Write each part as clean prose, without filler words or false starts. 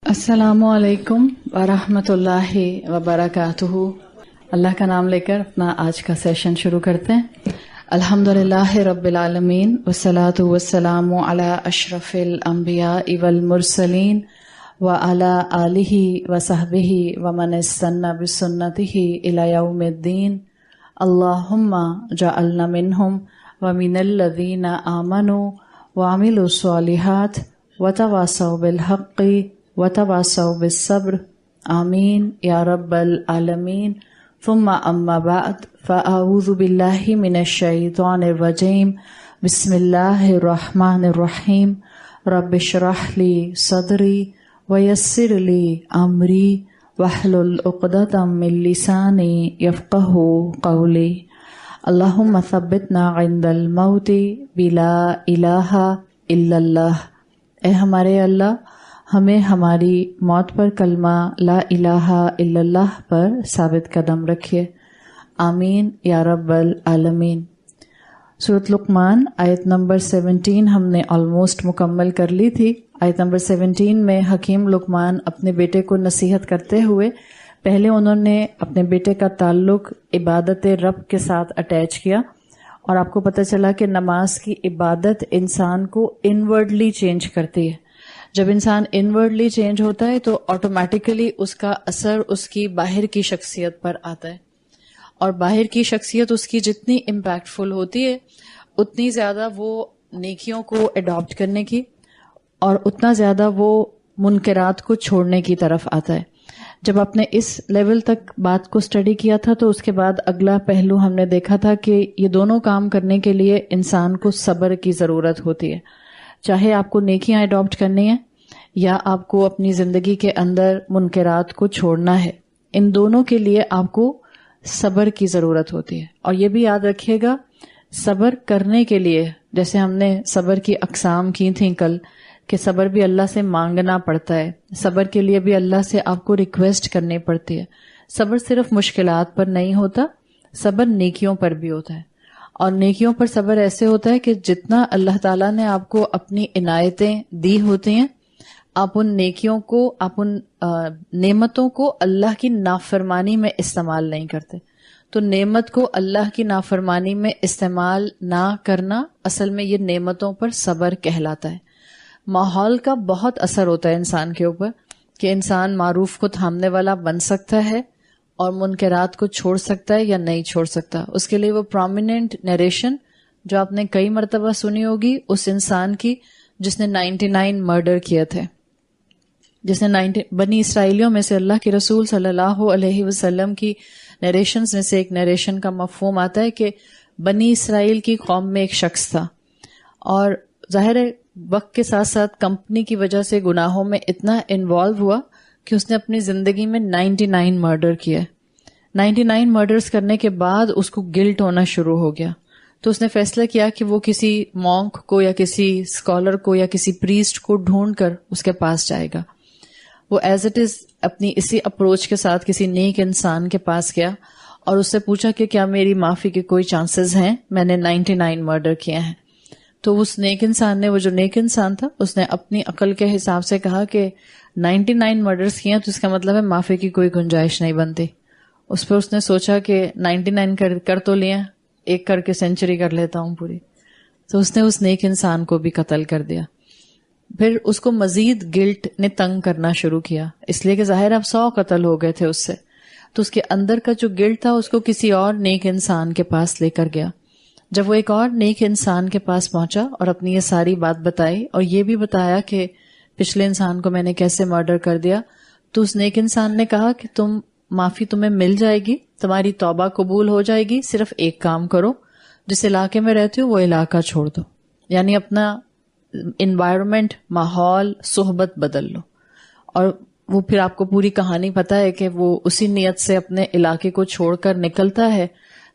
السلام علیکم ورحمۃ اللہ وبرکاتہ۔ اللہ کا نام لے کر اپنا آج کا سیشن شروع کرتے ہیں۔ الحمدللہ رب العالمین والصلاة والسلام علی اشرف الانبیاء والمرسلین وعلی آلہ وصحبہ ومن استنى بسنتہ الی یوم الدین۔ اللہم جعلنا منہم ومن الذین آمنوا وعملوا الصالحات وتواصوا بالحق وتواصوا بالصبر آمین یا رب العالمین۔ ثم اما بعد فاعوذ باللہ من الشیطان الرجیم، بسم اللہ الرحمن الرحیم۔ رب اشرح لی صدری ویسر لی امری واحلل عقدۃ من لسانی یفقہوا قولی۔ اللہم ثبتنا عند الموت بلا الہ الا اللہ۔ اے ہمارے اللہ، ہمیں ہماری موت پر کلمہ لا الہ الا اللہ پر ثابت قدم رکھیے، آمین یا رب العالمین۔ سورۃ لقمان آیت نمبر 17 ہم نے آلموسٹ مکمل کر لی تھی۔ آیت نمبر 17 میں حکیم لقمان اپنے بیٹے کو نصیحت کرتے ہوئے پہلے انہوں نے اپنے بیٹے کا تعلق عبادت رب کے ساتھ اٹیچ کیا، اور آپ کو پتہ چلا کہ نماز کی عبادت انسان کو انورڈلی چینج کرتی ہے۔ جب انسان انورڈلی چینج ہوتا ہے تو آٹومیٹیکلی اس کا اثر اس کی باہر کی شخصیت پر آتا ہے، اور باہر کی شخصیت اس کی جتنی امپیکٹفل ہوتی ہے اتنی زیادہ وہ نیکیوں کو اڈاپٹ کرنے کی اور اتنا زیادہ وہ منکرات کو چھوڑنے کی طرف آتا ہے۔ جب آپ نے اس لیول تک بات کو اسٹڈی کیا تھا تو اس کے بعد اگلا پہلو ہم نے دیکھا تھا کہ یہ دونوں کام کرنے کے لیے انسان کو صبر کی ضرورت ہوتی ہے۔ چاہے آپ کو نیکیاں اڈاپٹ کرنی ہیں یا آپ کو اپنی زندگی کے اندر منکرات کو چھوڑنا ہے، ان دونوں کے لیے آپ کو صبر کی ضرورت ہوتی ہے۔ اور یہ بھی یاد رکھیے گا، صبر کرنے کے لیے جیسے ہم نے صبر کی اقسام کی تھیں کل، کہ صبر بھی اللہ سے مانگنا پڑتا ہے، صبر کے لیے بھی اللہ سے آپ کو ریکویسٹ کرنی پڑتی ہے۔ صبر صرف مشکلات پر نہیں ہوتا، صبر نیکیوں پر بھی ہوتا ہے، اور نیکیوں پر صبر ایسے ہوتا ہے کہ جتنا اللہ تعالیٰ نے آپ کو اپنی عنایتیں دی ہوتی ہیں، آپ ان نیکیوں کو، آپ ان نعمتوں کو اللہ کی نافرمانی میں استعمال نہیں کرتے۔ تو نعمت کو اللہ کی نافرمانی میں استعمال نہ کرنا اصل میں یہ نعمتوں پر صبر کہلاتا ہے۔ ماحول کا بہت اثر ہوتا ہے انسان کے اوپر کہ انسان معروف کو تھامنے والا بن سکتا ہے اور منکرات کو چھوڑ سکتا ہے یا نہیں چھوڑ سکتا۔ اس کے لیے وہ پرومیننٹ نیریشن جو آپ نے کئی مرتبہ سنی ہوگی اس انسان کی جس نے 99 مرڈر کیے تھے، جس نے بنی اسرائیلیوں میں سے اللہ کے رسول صلی اللہ علیہ وسلم کی نیریشنز میں سے ایک نیریشن کا مفہوم آتا ہے کہ بنی اسرائیل کی قوم میں ایک شخص تھا، اور ظاہر ہے وقت کے ساتھ ساتھ کمپنی کی وجہ سے گناہوں میں اتنا انوالو ہوا کہ اس نے اپنی زندگی میں 99 مرڈر کیا۔ 99 مرڈرز کرنے کے بعد اس کو گلٹ ہونا شروع ہو گیا، تو اس نے فیصلہ کیا کہ وہ کسی مونک کو یا کسی اسکالر کو یا کسی پریسٹ کو ڈھونڈ کر اس کے پاس جائے گا۔ وہ ایز اٹ از اپنی اسی اپروچ کے ساتھ کسی نیک انسان کے پاس گیا اور اس سے پوچھا کہ کیا میری معافی کے کوئی چانسز ہیں، میں نے 99 مرڈر کیے ہیں۔ تو اس نیک انسان نے، وہ جو نیک انسان تھا، اس نے اپنی عقل کے حساب سے کہا کہ 99 مرڈرز کیے ہیں تو اس کا مطلب ہے معافی کی کوئی گنجائش نہیں بنتی۔ اس پر اس نے سوچا کہ 99 کر تو لیا، ایک کر کے سینچری کر لیتا ہوں پوری، تو اس نے اس نیک انسان کو بھی قتل کر دیا۔ پھر اس کو مزید گلٹ نے تنگ کرنا شروع کیا، اس لیے کہ ظاہر اب 100 قتل ہو گئے تھے اس سے، تو اس کے اندر کا جو گلٹ تھا اس کو کسی اور نیک انسان کے پاس لے کر گیا۔ جب وہ ایک اور نیک انسان کے پاس پہنچا اور اپنی یہ ساری بات بتائی اور یہ بھی بتایا کہ پچھلے انسان کو میں نے کیسے مرڈر کر دیا، تو اس نیک انسان نے کہا کہ معافی تمہیں مل جائے گی، تمہاری توبہ قبول ہو جائے گی، صرف ایک کام کرو، جس علاقے میں رہتے ہو وہ علاقہ چھوڑ دو، یعنی اپنا انوائرمنٹ، ماحول، صحبت بدل لو۔ اور وہ پھر آپ کو پوری کہانی پتہ ہے کہ وہ اسی نیت سے اپنے علاقے کو چھوڑ کر نکلتا ہے،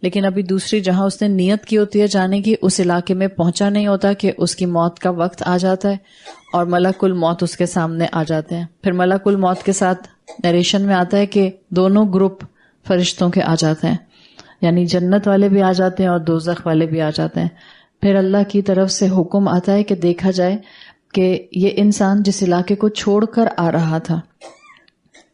لیکن ابھی دوسری جہاں اس نے نیت کی ہوتی ہے جانے کی، اس علاقے میں پہنچا نہیں ہوتا کہ اس کی موت کا وقت آ جاتا ہے اور ملک الموت اس کے سامنے آ جاتے ہیں۔ پھر ملک الموت کے ساتھ نیریشن میں آتا ہے کہ دونوں گروپ فرشتوں کے آ جاتے ہیں، یعنی جنت والے بھی آ جاتے ہیں اور دوزخ والے بھی آ جاتے ہیں۔ پھر اللہ کی طرف سے حکم آتا ہے کہ دیکھا جائے کہ یہ انسان جس علاقے کو چھوڑ کر آ رہا تھا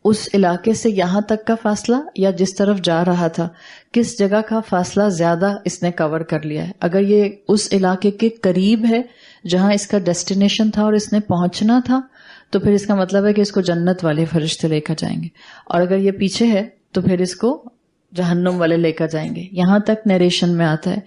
اس علاقے سے یہاں تک کا فاصلہ یا جس طرف جا رہا تھا کس جگہ کا فاصلہ زیادہ اس نے کور کر لیا ہے. اگر یہ اس علاقے کے قریب ہے جہاں اس کا ڈیسٹینیشن تھا اور اس نے پہنچنا تھا تو پھر اس کا مطلب ہے کہ اس کو جنت والے فرشتے لے کر جائیں گے, اور اگر یہ پیچھے ہے تو پھر اس کو جہنم والے لے کر جائیں گے. یہاں تک نیریشن میں آتا ہے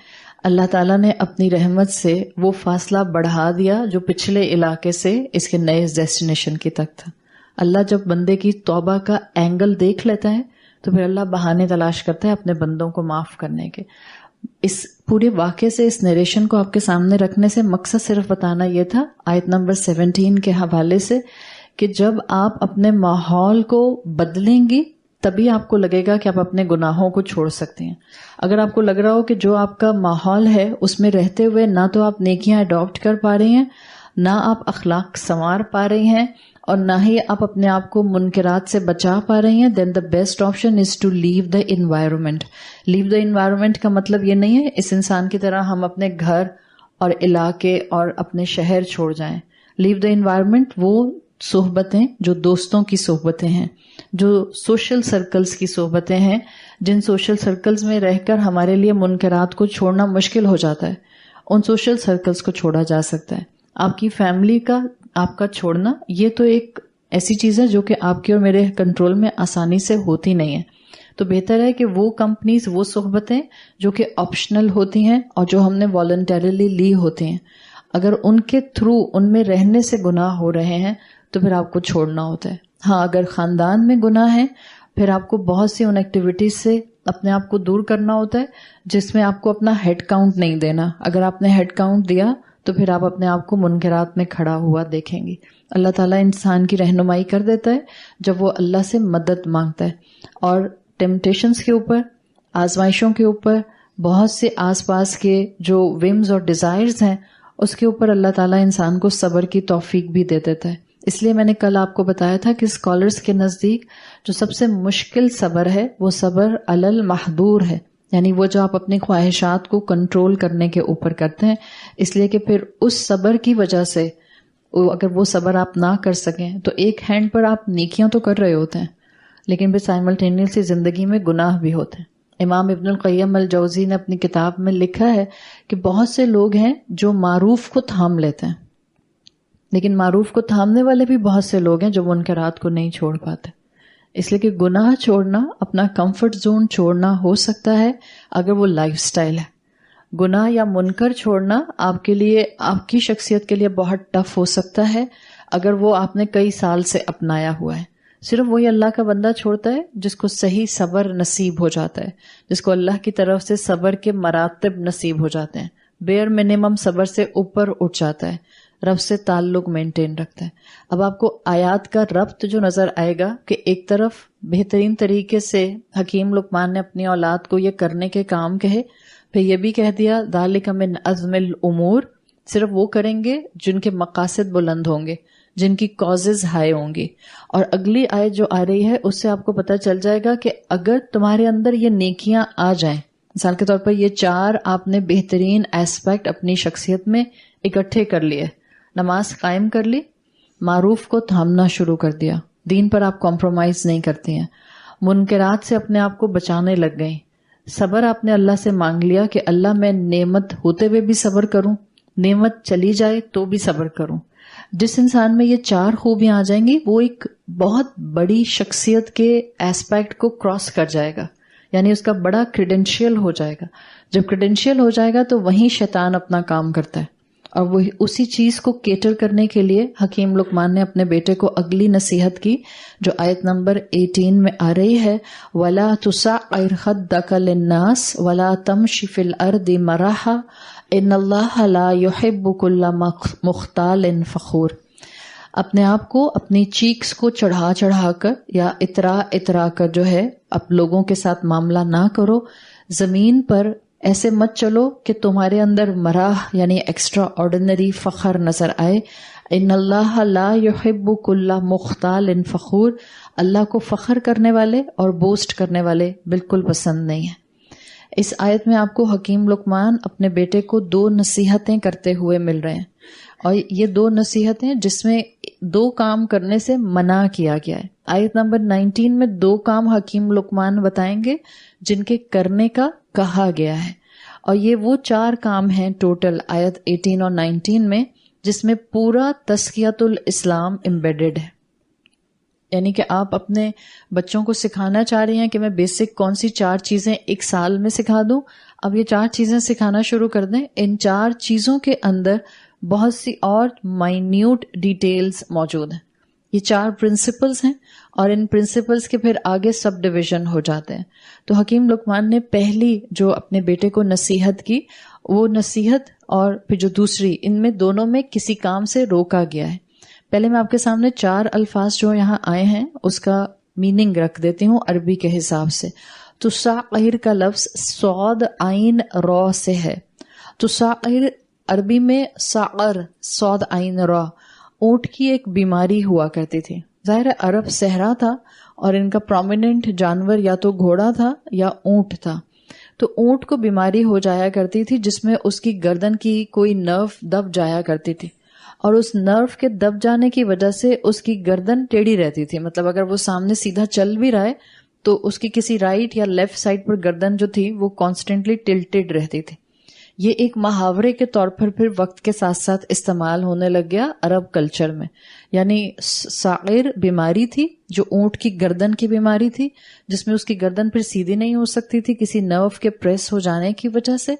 اللہ تعالیٰ نے اپنی رحمت سے وہ فاصلہ بڑھا دیا جو پچھلے علاقے سے اس کے نئے ڈیسٹینیشن کی تک تھا. اللہ جب بندے کی توبہ کا اینگل دیکھ لیتا ہے تو پھر اللہ بہانے تلاش کرتا ہے اپنے بندوں کو معاف کرنے کے. اس پورے واقعے سے اس نیریشن کو آپ کے سامنے رکھنے سے مقصد صرف بتانا یہ تھا آیت نمبر 17 کے حوالے سے کہ جب آپ اپنے ماحول کو بدلیں گی تبھی آپ کو لگے گا کہ آپ اپنے گناہوں کو چھوڑ سکتے ہیں. اگر آپ کو لگ رہا ہو کہ جو آپ کا ماحول ہے اس میں رہتے ہوئے نہ تو آپ نیکیاں اڈاپٹ کر پا رہے ہیں, نہ آپ اخلاق سنوار پا رہے ہیں, اور نہ ہی آپ اپنے آپ کو منکرات سے بچا پا رہے ہیں, then the best option is to leave the environment. Leave the environment کا مطلب یہ نہیں ہے اس انسان کی طرح ہم اپنے گھر اور علاقے اور اپنے شہر چھوڑ جائیں. لیو دا انوائرمنٹ وہ صحبتیں جو دوستوں کی صحبتیں ہیں, جو سوشل سرکلز کی صحبتیں ہیں, جن سوشل سرکلز میں رہ کر ہمارے لیے منکرات کو چھوڑنا مشکل ہو جاتا ہے, ان سوشل سرکلز کو چھوڑا جا سکتا ہے. آپ کی فیملی کا آپ کا چھوڑنا یہ تو ایک ایسی چیز ہے جو کہ آپ کے اور میرے کنٹرول میں آسانی سے ہوتی نہیں ہے. تو بہتر ہے کہ وہ کمپنیز, وہ صحبتیں جو کہ آپشنل ہوتی ہیں اور جو ہم نے والنٹریلی لی ہوتی ہیں, اگر ان کے تھرو ان میں رہنے سے گناہ ہو رہے ہیں تو پھر آپ کو چھوڑنا ہوتا ہے. ہاں اگر خاندان میں گناہ ہے پھر آپ کو بہت سی ان ایکٹیویٹیز سے اپنے آپ کو دور کرنا ہوتا ہے جس میں آپ کو اپنا ہیڈ کاؤنٹ نہیں دینا. اگر آپ نے ہیڈ کاؤنٹ دیا تو پھر آپ اپنے آپ کو منکرات میں کھڑا ہوا دیکھیں گے. اللہ تعالیٰ انسان کی رہنمائی کر دیتا ہے جب وہ اللہ سے مدد مانگتا ہے, اور ٹیمپٹیشنز کے اوپر, آزمائشوں کے اوپر, بہت سے آس پاس کے جو ومز اور ڈیزائرز ہیں اس کے اوپر اللہ تعالیٰ انسان کو صبر کی توفیق بھی دے دیتا ہے. اس لیے میں نے کل آپ کو بتایا تھا کہ اسکالرز کے نزدیک جو سب سے مشکل صبر ہے وہ صبر علی المحظور ہے, یعنی وہ جو آپ اپنی خواہشات کو کنٹرول کرنے کے اوپر کرتے ہیں. اس لیے کہ پھر اس صبر کی وجہ سے اگر وہ صبر آپ نہ کر سکیں تو ایک ہینڈ پر آپ نیکیاں تو کر رہے ہوتے ہیں لیکن پھر سائملٹینیسلی زندگی میں گناہ بھی ہوتے ہیں. امام ابن القیم الجوزی نے اپنی کتاب میں لکھا ہے کہ بہت سے لوگ ہیں جو معروف کو تھام لیتے ہیں, لیکن معروف کو تھامنے والے بھی بہت سے لوگ ہیں جو منکرات کو نہیں چھوڑ پاتے. اس لیے کہ گناہ چھوڑنا, اپنا کمفرٹ زون چھوڑنا ہو سکتا ہے اگر وہ لائف سٹائل ہے. گناہ یا منکر چھوڑنا آپ کے لیے, آپ کی شخصیت کے لیے بہت ٹف ہو سکتا ہے اگر وہ آپ نے کئی سال سے اپنایا ہوا ہے. صرف وہی اللہ کا بندہ چھوڑتا ہے جس کو صحیح صبر نصیب ہو جاتا ہے, جس کو اللہ کی طرف سے صبر کے مراتب نصیب ہو جاتے ہیں, بیئر منیمم صبر سے اوپر اٹھ جاتا ہے, رب سے تعلق مینٹین رکھتا ہے. اب آپ کو آیات کا ربط جو نظر آئے گا کہ ایک طرف بہترین طریقے سے حکیم لقمان نے اپنی اولاد کو یہ کرنے کے کام کہے, پھر یہ بھی کہہ دیا ذالک من عزم الامور, صرف وہ کریں گے جن کے مقاصد بلند ہوں گے, جن کی کازز ہائی ہوں گی. اور اگلی آیت جو آ رہی ہے اس سے آپ کو پتہ چل جائے گا کہ اگر تمہارے اندر یہ نیکیاں آ جائیں, مثال کے طور پر یہ 4 آپ نے بہترین ایسپیکٹ اپنی شخصیت میں اکٹھے کر لیے, نماز قائم کر لی, معروف کو تھامنا شروع کر دیا, دین پر آپ کمپرومائز نہیں کرتی ہیں, منکرات سے اپنے آپ کو بچانے لگ گئیں, صبر آپ نے اللہ سے مانگ لیا کہ اللہ میں نعمت ہوتے ہوئے بھی صبر کروں, نعمت چلی جائے تو بھی صبر کروں. جس انسان میں یہ 4 خوبیاں آ جائیں گی وہ ایک بہت بڑی شخصیت کے ایسپیکٹ کو کراس کر جائے گا, یعنی اس کا بڑا کریڈینشیل ہو جائے گا. جب کریڈینشیل ہو جائے گا تو وہیں شیطان اپنا کام کرتا ہے, اور وہ اسی چیز کو کیٹر کرنے کے لیے حکیم لقمان نے اپنے بیٹے کو اگلی نصیحت کی جو آیت نمبر 18 میں آ رہی ہے, وَلَا تُسَعِّرْ خَدَّكَ لِلنَّاسِ وَلَا تَمْشِ فِي الْأَرْضِ مَرَحًا إِنَّ اللَّهَ لَا يُحِبُّ كُلَّ مُخْتَالٍ فَخُورٍ. اپنے آپ کو اپنی چیکس کو چڑھا چڑھا کر یا اترا کر جو ہے اب لوگوں کے ساتھ معاملہ نہ کرو, زمین پر ایسے مت چلو کہ تمہارے اندر مراح یعنی ایکسٹرا آرڈنری فخر نظر آئے. ان اللہ لا یحب کل مختال فخور, اللہ کو فخر کرنے والے اور بوسٹ کرنے والے بالکل پسند نہیں ہیں. اس آیت میں آپ کو حکیم لقمان اپنے بیٹے کو 2 نصیحتیں کرتے ہوئے مل رہے ہیں, اور یہ 2 نصیحتیں جس میں 2 کام کرنے سے منع کیا گیا ہے. آیت نمبر 19 میں 2 کام حکیم لقمان بتائیں گے جن کے کرنے کا کہا گیا ہے، اور یہ وہ 4 کام ہیں ٹوٹل آیت 18 اور 19 میں جس میں پورا تزکیۃ الاسلام امبیڈڈ ہے. یعنی کہ آپ اپنے بچوں کو سکھانا چاہ رہی ہیں کہ میں بیسک کون سی 4 چیزیں 1 سال میں سکھا دوں، اب یہ 4 چیزیں سکھانا شروع کر دیں. ان 4 چیزوں کے اندر بہت سی اور مائنیوٹ ڈیٹیلز موجود ہیں. یہ 4 پرنسپلز ہیں اور ان پرنسپلز کے پھر آگے سب ڈویژن ہو جاتے ہیں. تو حکیم لقمان نے پہلی جو اپنے بیٹے کو نصیحت کی، وہ نصیحت اور پھر جو دوسری، ان میں دونوں میں کسی کام سے روکا گیا ہے. پہلے میں آپ کے سامنے 4 الفاظ جو یہاں آئے ہیں اس کا میننگ رکھ دیتی ہوں عربی کے حساب سے. تسعر کا لفظ صاد عین را سے ہے. تسعر عربی میں سعر صاد عین را، اونٹ کی ایک بیماری ہوا کرتی تھی. ظاہر عرب صحرا تھا اور ان کا پرومیننٹ جانور یا تو گھوڑا تھا یا اونٹ تھا. تو اونٹ کو بیماری ہو جایا کرتی تھی جس میں اس کی گردن کی کوئی نرو دب جایا کرتی تھی، اور اس نرو کے دب جانے کی وجہ سے اس کی گردن ٹیڑھی رہتی تھی. مطلب اگر وہ سامنے سیدھا چل بھی رہا ہے تو اس کی کسی رائٹ یا لیفٹ سائڈ پر گردن جو تھی وہ کانسٹنٹلی ٹلٹڈ رہتی تھی. یہ ایک محاورے کے طور پر پھر وقت کے ساتھ ساتھ استعمال ہونے لگ گیا عرب کلچر میں. یعنی سعیر بیماری تھی جو اونٹ کی گردن کی بیماری تھی، جس میں اس کی گردن پھر سیدھی نہیں ہو سکتی تھی کسی نرو کے پریس ہو جانے کی وجہ سے،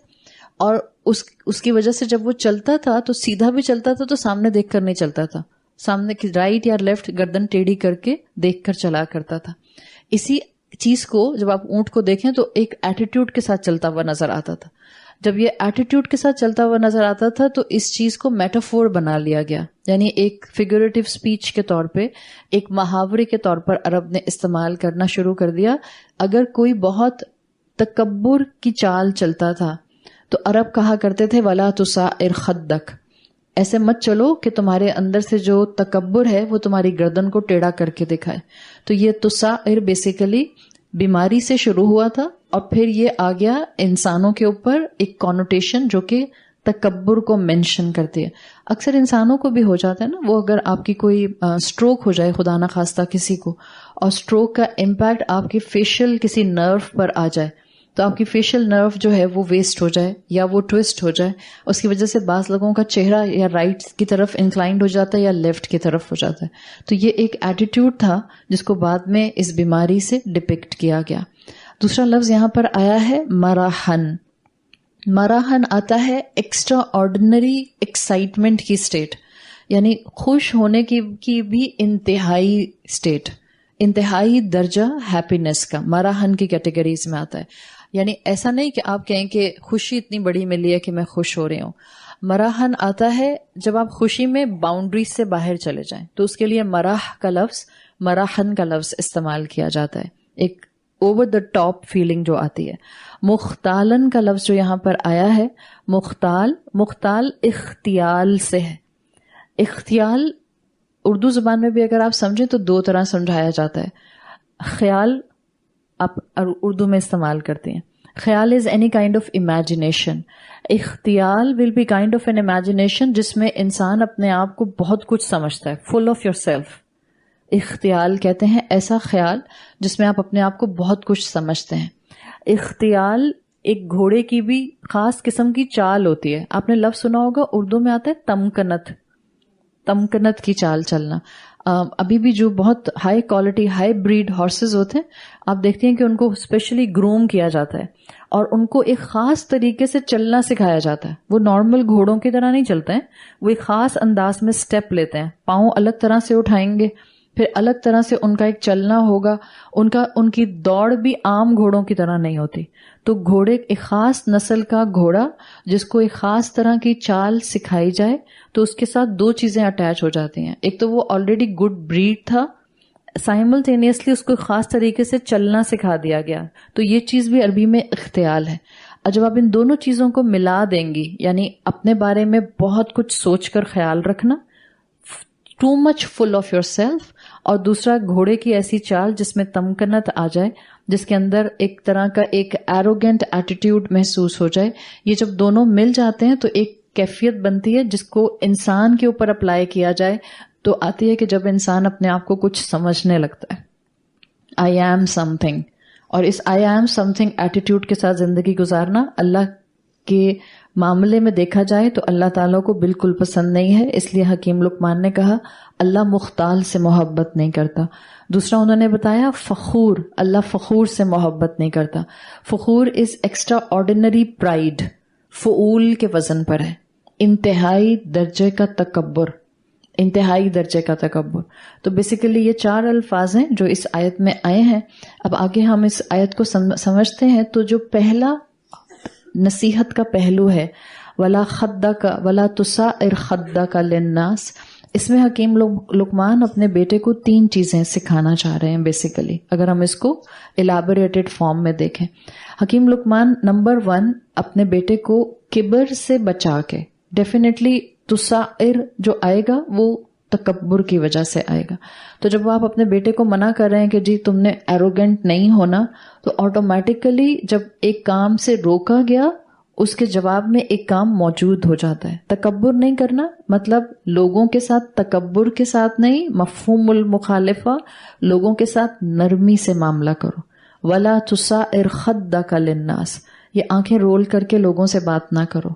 اور اس کی وجہ سے جب وہ چلتا تھا تو سیدھا بھی چلتا تھا تو سامنے دیکھ کر نہیں چلتا تھا، سامنے کی رائٹ یا لیفٹ گردن ٹیڑھی کر کے دیکھ کر چلا کرتا تھا. اسی چیز کو جب آپ اونٹ کو دیکھیں تو ایک ایٹیٹیوڈ کے ساتھ چلتا ہوا نظر آتا تھا. جب یہ ایٹیٹیوڈ کے ساتھ چلتا ہوا نظر آتا تھا تو اس چیز کو میٹافور بنا لیا گیا، یعنی ایک فیگوریٹو سپیچ کے طور پہ، ایک محاورے کے طور پر عرب نے استعمال کرنا شروع کر دیا. اگر کوئی بہت تکبر کی چال چلتا تھا تو عرب کہا کرتے تھے وَلَا تُسَعِّرْ خَدَّكَ، ایسے مت چلو کہ تمہارے اندر سے جو تکبر ہے وہ تمہاری گردن کو ٹیڑھا کر کے دکھائے. تو یہ تسعر بیسیکلی بیماری سے شروع ہوا تھا اور پھر یہ آ گیا انسانوں کے اوپر ایک کونوٹیشن جو کہ تکبر کو مینشن کرتی ہے. اکثر انسانوں کو بھی ہو جاتا ہے نا، وہ اگر آپ کی کوئی سٹروک ہو جائے خدا نخواستہ کسی کو، اور سٹروک کا امپیکٹ آپ کی فیشل کسی نرو پر آ جائے تو آپ کی فیشل نرو جو ہے وہ ویسٹ ہو جائے یا وہ ٹوسٹ ہو جائے، اس کی وجہ سے بعض لوگوں کا چہرہ یا رائٹ کی طرف انکلائنڈ ہو جاتا ہے یا لیفٹ کی طرف ہو جاتا ہے. تو یہ ایک ایٹیٹیوڈ تھا جس کو بعد میں اس بیماری سے ڈپکٹ کیا گیا. دوسرا لفظ یہاں پر آیا ہے مراحن. مراحن آتا ہے ایکسٹرا آرڈنری ایکسائٹمنٹ کی سٹیٹ، یعنی خوش ہونے کی بھی انتہائی سٹیٹ، انتہائی درجہ ہیپینس کا مراحن کی کیٹیگریز میں آتا ہے. یعنی ایسا نہیں کہ آپ کہیں کہ خوشی اتنی بڑی ملی ہے کہ میں خوش ہو رہی ہوں. مراحن آتا ہے جب آپ خوشی میں باؤنڈریز سے باہر چلے جائیں تو اس کے لیے مراح کا لفظ، مراحن کا لفظ استعمال کیا جاتا ہے، ایک اوور دا ٹاپ فیلنگ جو آتی ہے. مختالن کا لفظ جو یہاں پر آیا ہے، مختال اختیال سے ہے. اختیال اردو زبان میں بھی اگر آپ سمجھیں تو 2 طرح سمجھایا جاتا ہے. خیال آپ اردو میں استعمال کرتے ہیں. خیال is any kind of imagination. اختیال will be kind of an imagination جس میں انسان اپنے آپ کو بہت کچھ سمجھتا ہے، فل آف یور سیلف. اختیال کہتے ہیں ایسا خیال جس میں آپ اپنے آپ کو بہت کچھ سمجھتے ہیں. اختیال ایک گھوڑے کی بھی خاص قسم کی چال ہوتی ہے. آپ نے لفظ سنا ہوگا، اردو میں آتا ہے تمکنت، تمکنت کی چال چلنا. ابھی بھی جو بہت high quality high bred horses ہوتے ہیں آپ دیکھتے ہیں کہ ان کو اسپیشلی گروم کیا جاتا ہے اور ان کو ایک خاص طریقے سے چلنا سکھایا جاتا ہے. وہ نارمل گھوڑوں کی طرح نہیں چلتے ہیں، وہ ایک خاص انداز میں سٹیپ لیتے ہیں، پاؤں الگ طرح سے اٹھائیں گے، پھر الگ طرح سے ان کا ایک چلنا ہوگا. ان کی دوڑ بھی عام گھوڑوں کی طرح نہیں ہوتی. تو گھوڑے ایک خاص نسل کا گھوڑا جس کو ایک خاص طرح کی چال سکھائی جائے تو اس کے ساتھ 2 چیزیں اٹیچ ہو جاتی ہیں. ایک تو وہ آلریڈی گڈ بریڈ تھا، سائملٹینیسلی اس کو خاص طریقے سے چلنا سکھا دیا گیا. تو یہ چیز بھی عربی میں اختیال ہے. اور جب آپ ان دونوں چیزوں کو ملا دیں گی، یعنی اپنے بارے میں بہت کچھ سوچ کر خیال رکھنا، too much full of your self, اور دوسرا گھوڑے کی ایسی چال جس میں تمکنت آ جائے، جس کے اندر ایک طرح کا ایک ایروگینٹ ایٹیٹیوڈ محسوس ہو جائے، یہ جب دونوں مل جاتے ہیں تو ایک کیفیت بنتی ہے جس کو انسان کے اوپر اپلائی کیا جائے تو آتی ہے کہ جب انسان اپنے آپ کو کچھ سمجھنے لگتا ہے. I am something. اور اس I am something attitude کے ساتھ زندگی گزارنا اللہ کے معاملے میں دیکھا جائے تو اللہ تعالیٰ کو بالکل پسند نہیں ہے. اس لیے حکیم لقمان نے کہا اللہ مختال سے محبت نہیں کرتا. دوسرا انہوں نے بتایا فخور, اللہ فخور سے محبت نہیں کرتا. فخور از ایکسٹرا آرڈینری پرائیڈ, فعول کے وزن پر ہے, انتہائی درجے کا تکبر, انتہائی درجے کا تکبر. تو بیسیکلی یہ 4 الفاظ ہیں جو اس آیت میں آئے ہیں. اب آگے ہم اس آیت کو سمجھتے ہیں. تو جو پہلا نصیحت کا پہلو ہے ولا خدک ولا تسائر خدک للناس, اس میں حکیم لقمان اپنے بیٹے کو 3 چیزیں سکھانا چاہ رہے ہیں بیسیکلی, اگر ہم اس کو ایلیبوریٹڈ فارم میں دیکھیں. حکیم لقمان نمبر 1 اپنے بیٹے کو کبر سے بچا کے, ڈیفینیٹلی تسائر جو آئے گا وہ تکبر کی وجہ سے آئے گا. تو جب آپ اپنے بیٹے کو منع کر رہے ہیں کہ جی تم نے ایروگینٹ نہیں ہونا, تو آٹومیٹیکلی جب ایک کام سے روکا گیا اس کے جواب میں ایک کام موجود ہو جاتا ہے. تکبر نہیں کرنا مطلب لوگوں کے ساتھ تکبر کے ساتھ نہیں, مفہوم المخالفہ, لوگوں کے ساتھ نرمی سے معاملہ کرو. ولا تسائر خدک للناس, یہ آنکھیں رول کر کے لوگوں سے بات نہ کرو.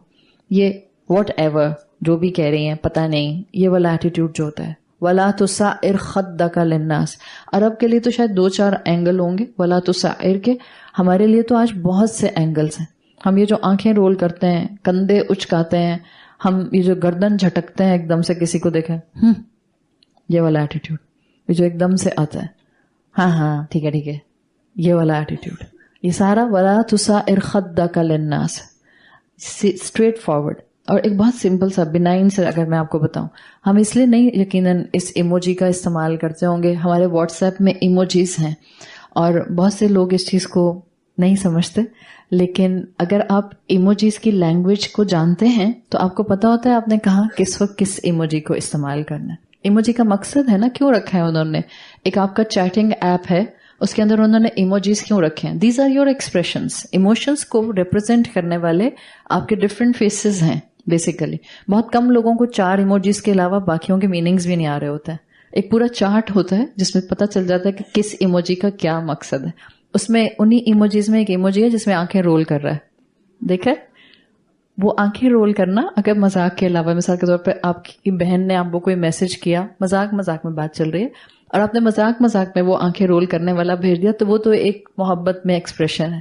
یہ واٹ ایور جو بھی کہہ رہی ہیں پتہ نہیں, یہ والا ایٹیٹیوڈ جو ہوتا ہے. ولا تسائر خدک للناس, عرب کے لیے تو شاید 2-4 اینگل ہوں گے ولا تسائر کے, ہمارے لیے تو آج بہت سے اینگلز ہیں. ہم یہ جو آنکھیں رول کرتے ہیں, کندھے اچکاتے ہیں, ہم یہ جو گردن جھٹکتے ہیں ایک دم سے کسی کو دیکھیں, یہ والا ایٹیٹیوڈ, یہ جو ایک دم سے آتا ہے, ہاں ہاں ٹھیک ہے, یہ والا ایٹیٹیوڈ, یہ سارا ولا تسائر خدک للناس, اسٹریٹ فارورڈ. اور ایک بہت سمپل سا بنائن سے اگر میں آپ کو بتاؤں, ہم اس لیے نہیں یقیناً اس ایموجی کا استعمال کرتے ہوں گے, ہمارے واٹس ایپ میں ایموجیز ہیں اور بہت سے لوگ اس چیز کو نہیں سمجھتے, لیکن اگر آپ ایموجیز کی لینگویج کو جانتے ہیں تو آپ کو پتا ہوتا ہے آپ نے کہاں کس وقت کس ایموجی کو استعمال کرنا ہے. ایموجی کا مقصد ہے نا, کیوں رکھا ہے انہوں نے, ایک آپ کا چیٹنگ ایپ ہے اس کے اندر انہوں نے ایموجیز کیوں رکھے ہیں؟ These are your expressions, emotions کو ریپرزینٹ کرنے والے آپ کے ڈفرینٹ فیسز ہیں بیسیکلی. بہت کم لوگوں کو 4 ایموجیز کے علاوہ باقیوں کے میننگز بھی نہیں آ رہے ہوتے ہیں. ایک پورا چارٹ ہوتا ہے جس میں پتہ چل جاتا ہے کہ کس ایموجی کا کیا مقصد ہے. اس میں انہی ایموجیز میں ایک ایموجی ہے جس میں آنکھیں رول کر رہا ہے, دیکھیں وہ آنکھیں رول کرنا اگر مذاق کے علاوہ, مثال کے طور پہ آپ کی بہن نے آپ کو کوئی میسج کیا, مذاق میں بات چل رہی ہے اور آپ نے مذاق میں وہ آنکھیں رول کرنے والا بھیج دیا, تو وہ تو ایک محبت میں ایکسپریشن ہے.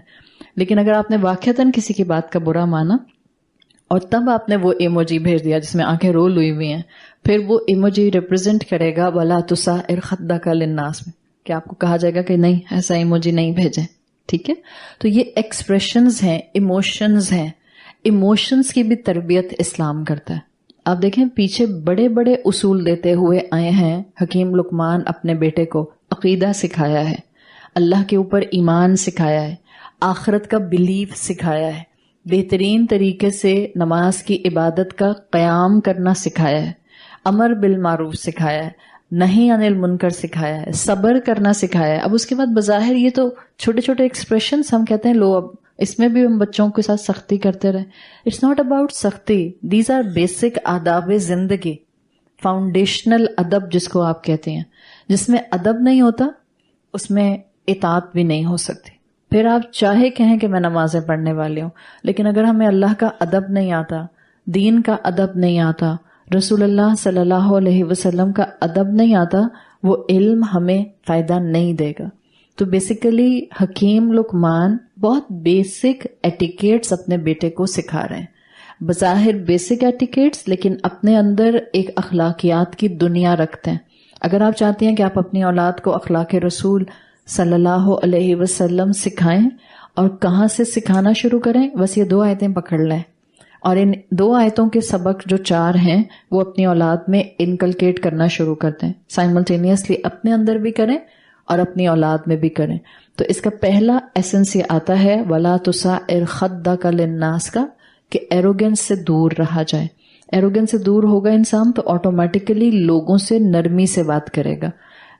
لیکن اگر آپ نے واقعتاً کسی کی بات کا برا مانا اور تب آپ نے وہ ایموجی بھیج دیا جس میں آنکھیں رول ہوئی ہوئی ہیں, پھر وہ ایموجی ریپرزینٹ کرے گا ولا تسائر خدک للناس میں, کہ آپ کو کہا جائے گا کہ نہیں ایسا ایموجی نہیں بھیجیں. ٹھیک ہے, تو یہ ایکسپریشنز ہیں, ایموشنز ہیں. ایموشنز کی بھی تربیت اسلام کرتا ہے. آپ دیکھیں پیچھے بڑے بڑے اصول دیتے ہوئے آئے ہیں حکیم لقمان اپنے بیٹے کو. عقیدہ سکھایا ہے, اللہ کے اوپر ایمان سکھایا ہے, آخرت کا بلیف سکھایا ہے, بہترین طریقے سے نماز کی عبادت کا قیام کرنا سکھایا ہے, امر بالمعروف سکھایا ہے, نہیں عن المنکر سکھایا ہے, صبر کرنا سکھایا ہے. اب اس کے بعد بظاہر یہ تو چھوٹے چھوٹے ایکسپریشنز ہم کہتے ہیں لو اب اس میں بھی ہم بچوں کے ساتھ سختی کرتے رہے. اٹس ناٹ اباؤٹ سختی, دیز آر بیسک آداب زندگی, فاؤنڈیشنل ادب جس کو آپ کہتے ہیں. جس میں ادب نہیں ہوتا اس میں اطاعت بھی نہیں ہو سکتی. پھر آپ چاہے کہیں کہ میں نمازیں پڑھنے والی ہوں, لیکن اگر ہمیں اللہ کا ادب نہیں آتا, دین کا ادب نہیں آتا, رسول اللہ صلی اللہ علیہ وسلم کا ادب نہیں آتا, وہ علم ہمیں فائدہ نہیں دے گا. تو بیسیکلی حکیم لقمان بہت بیسک ایٹیکیٹس اپنے بیٹے کو سکھا رہے ہیں. بظاہر بیسک ایٹیکیٹس, لیکن اپنے اندر ایک اخلاقیات کی دنیا رکھتے ہیں. اگر آپ چاہتی ہیں کہ آپ اپنی اولاد کو اخلاق رسول صلی اللہ علیہ وسلم سکھائیں, اور کہاں سے سکھانا شروع کریں, بس یہ 2 آیتیں پکڑ لیں, اور ان 2 آیتوں کے سبق جو 4 ہیں وہ اپنی اولاد میں انکلکیٹ کرنا شروع کرتے ہیں. سائملٹینیسلی اپنے اندر بھی کریں اور اپنی اولاد میں بھی کریں. تو اس کا پہلا ایسنس یہ آتا ہے وَلَا تُسَعِّرْ خَدَّكَ لِلنَّاسِ کا, کہ ایروگنس سے دور رہا جائے. ایروگنس سے دور ہوگا انسان تو آٹومیٹیکلی لوگوں سے نرمی سے بات کرے گا.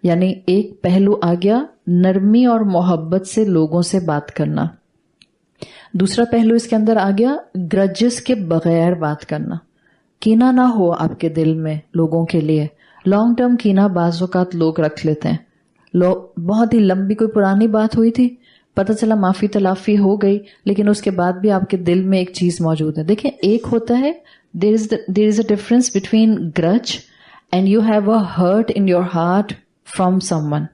یعنی ایک پہلو آ گیا نرمی اور محبت سے لوگوں سے بات کرنا. دوسرا پہلو اس کے اندر آ گیا گرجز کے بغیر بات کرنا. کینہ نہ ہو آپ کے دل میں لوگوں کے لیے. لانگ ٹرم کینہ بعض اوقات لوگ رکھ لیتے ہیں. بہت ہی لمبی کوئی پرانی بات ہوئی تھی, پتہ چلا معافی تلافی ہو گئی, لیکن اس کے بعد بھی آپ کے دل میں ایک چیز موجود ہے. دیکھیں, ایک ہوتا ہے there is a difference between grudge and you have a hurt in your heart from someone.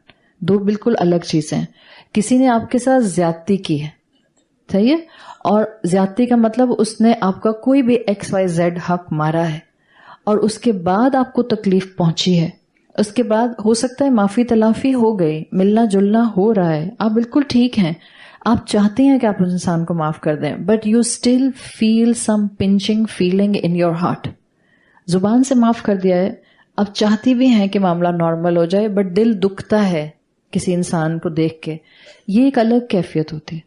دو بالکل الگ چیزیں ہیں. کسی نے آپ کے ساتھ زیادتی کی ہے, صحیح ہے, اور زیادتی کا مطلب اس نے آپ کا کوئی بھی XYZ حق مارا ہے اور اس کے بعد آپ کو تکلیف پہنچی ہے. اس کے بعد ہو سکتا ہے معافی تلافی ہو گئی, ملنا جلنا ہو رہا ہے, آپ بالکل ٹھیک ہیں, آپ چاہتے ہیں کہ آپ اس انسان کو معاف کر دیں, but you still feel some punching feeling in your heart. زبان سے معاف کر دیا ہے, آپ چاہتی بھی ہیں کہ معاملہ نارمل ہو جائے, بٹ دل دکھتا ہے کسی انسان کو دیکھ کے. یہ ایک الگ کیفیت ہوتی ہے.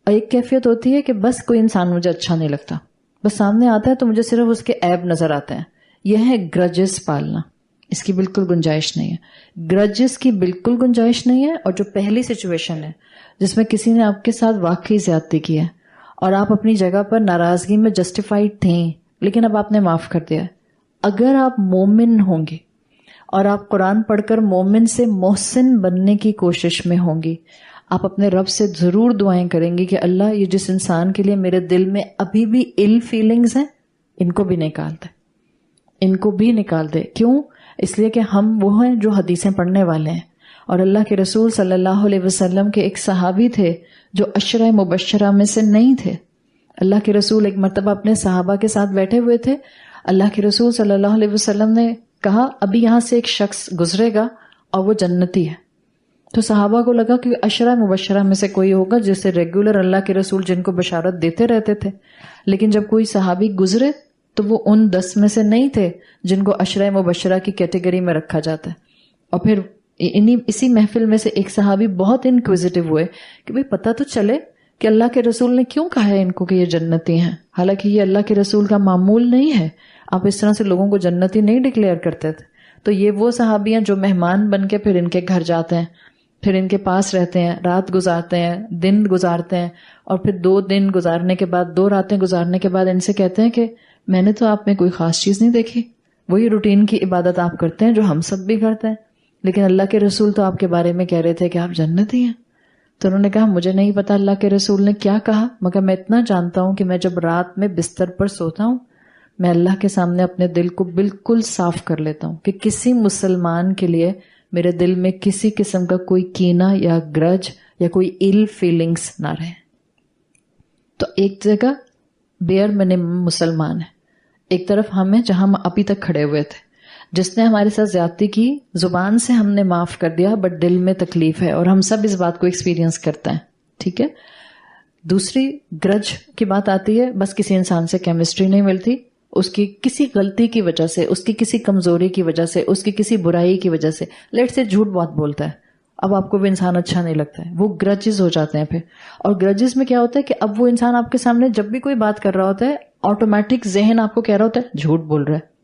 اور ایک کیفیت ہوتی ہے کہ بس کوئی انسان مجھے اچھا نہیں لگتا, بس سامنے آتا ہے تو مجھے صرف اس کے عیب نظر آتے ہیں. یہ ہے گرجز پالنا. اس کی بالکل گنجائش نہیں ہے. گرجز کی بالکل گنجائش نہیں ہے. اور جو پہلی سچویشن ہے جس میں کسی نے آپ کے ساتھ واقعی زیادتی کی ہے اور آپ اپنی جگہ پر ناراضگی میں جسٹیفائڈ تھیں, لیکن اب آپ نے معاف کر دیا ہے. اگر آپ مومن ہوں گے اور آپ قرآن پڑھ کر مومن سے محسن بننے کی کوشش میں ہوں گی, آپ اپنے رب سے ضرور دعائیں کریں گی کہ اللہ, یہ جس انسان کے لیے میرے دل میں ابھی بھی ill feelings ہیں, ان کو بھی نکال دے, ان کو بھی نکال دے. کیوں؟ اس لیے کہ ہم وہ ہیں جو حدیثیں پڑھنے والے ہیں. اور اللہ کے رسول صلی اللہ علیہ وسلم کے ایک صحابی تھے جو عشرہ مبشرہ میں سے نہیں تھے. اللہ کے رسول ایک مرتبہ اپنے صحابہ کے ساتھ بیٹھے ہوئے تھے. اللہ کے رسول صلی اللہ علیہ وسلم نے کہا, ابھی یہاں سے ایک شخص گزرے گا اور وہ جنتی ہے. تو صحابہ کو لگا کہ عشرہ مبشرہ میں سے کوئی ہوگا جس سے ریگولر اللہ کے رسول جن کو بشارت دیتے رہتے تھے. لیکن جب کوئی صحابی گزرے تو وہ ان 10 میں سے نہیں تھے جن کو عشرہ مبشرہ کی کیٹیگری میں رکھا جاتا ہے. اور پھر اسی محفل میں سے ایک صحابی بہت انکویزیٹو ہوئے کہ بھئی پتہ تو چلے کہ اللہ کے رسول نے کیوں کہا ہے ان کو کہ یہ جنتی ہیں, حالانکہ یہ اللہ کے رسول کا معمول نہیں ہے. آپ اس طرح سے لوگوں کو جنتی نہیں ڈکلیئر کرتے تھے. تو یہ وہ صحابیاں جو مہمان بن کے پھر ان کے گھر جاتے ہیں, پھر ان کے پاس رہتے ہیں, رات گزارتے ہیں, دن گزارتے ہیں, اور پھر 2 دن گزارنے کے بعد 2 راتیں گزارنے کے بعد ان سے کہتے ہیں کہ میں نے تو آپ میں کوئی خاص چیز نہیں دیکھی, وہی روٹین کی عبادت آپ کرتے ہیں جو ہم سب بھی کرتے ہیں, لیکن اللہ کے رسول تو آپ کے بارے میں کہہ رہے تھے کہ آپ جنتی ہیں. تو انہوں نے کہا مجھے نہیں پتا اللہ کے رسول نے کیا کہا, مگر میں اتنا جانتا ہوں کہ میں جب رات میں بستر پر سوتا ہوں میں اللہ کے سامنے اپنے دل کو بالکل صاف کر لیتا ہوں کہ کسی مسلمان کے لیے میرے دل میں کسی قسم کا کوئی کینہ یا گرج یا کوئی ill feelings نہ رہے. تو ایک جگہ بیئر منیمم مسلمان ہے, ایک طرف ہم ہیں جہاں ہم ابھی تک کھڑے ہوئے تھے, جس نے ہمارے ساتھ زیادتی کی, زبان سے ہم نے معاف کر دیا بٹ دل میں تکلیف ہے, اور ہم سب اس بات کو ایکسپیرینس کرتے ہیں. ٹھیک ہے. دوسری گرج کی بات آتی ہے, بس کسی انسان سے کیمسٹری نہیں ملتی, اس کی کسی غلطی کی وجہ سے, اس کی کسی کمزوری کی وجہ سے, اس کی کسی برائی کی وجہ سے, لیٹ سے جھوٹ بہت بولتا ہے, اب آپ کو وہ انسان اچھا نہیں لگتا ہے, وہ گرجز ہو جاتے ہیں پھر. اور گرجز میں کیا ہوتا ہے کہ اب وہ انسان آپ کے سامنے جب بھی کوئی بات کر رہا ہوتا ہے آٹومیٹک ذہن آپ کو کہہ رہا ہوتا ہے جھوٹ بول رہا ہے,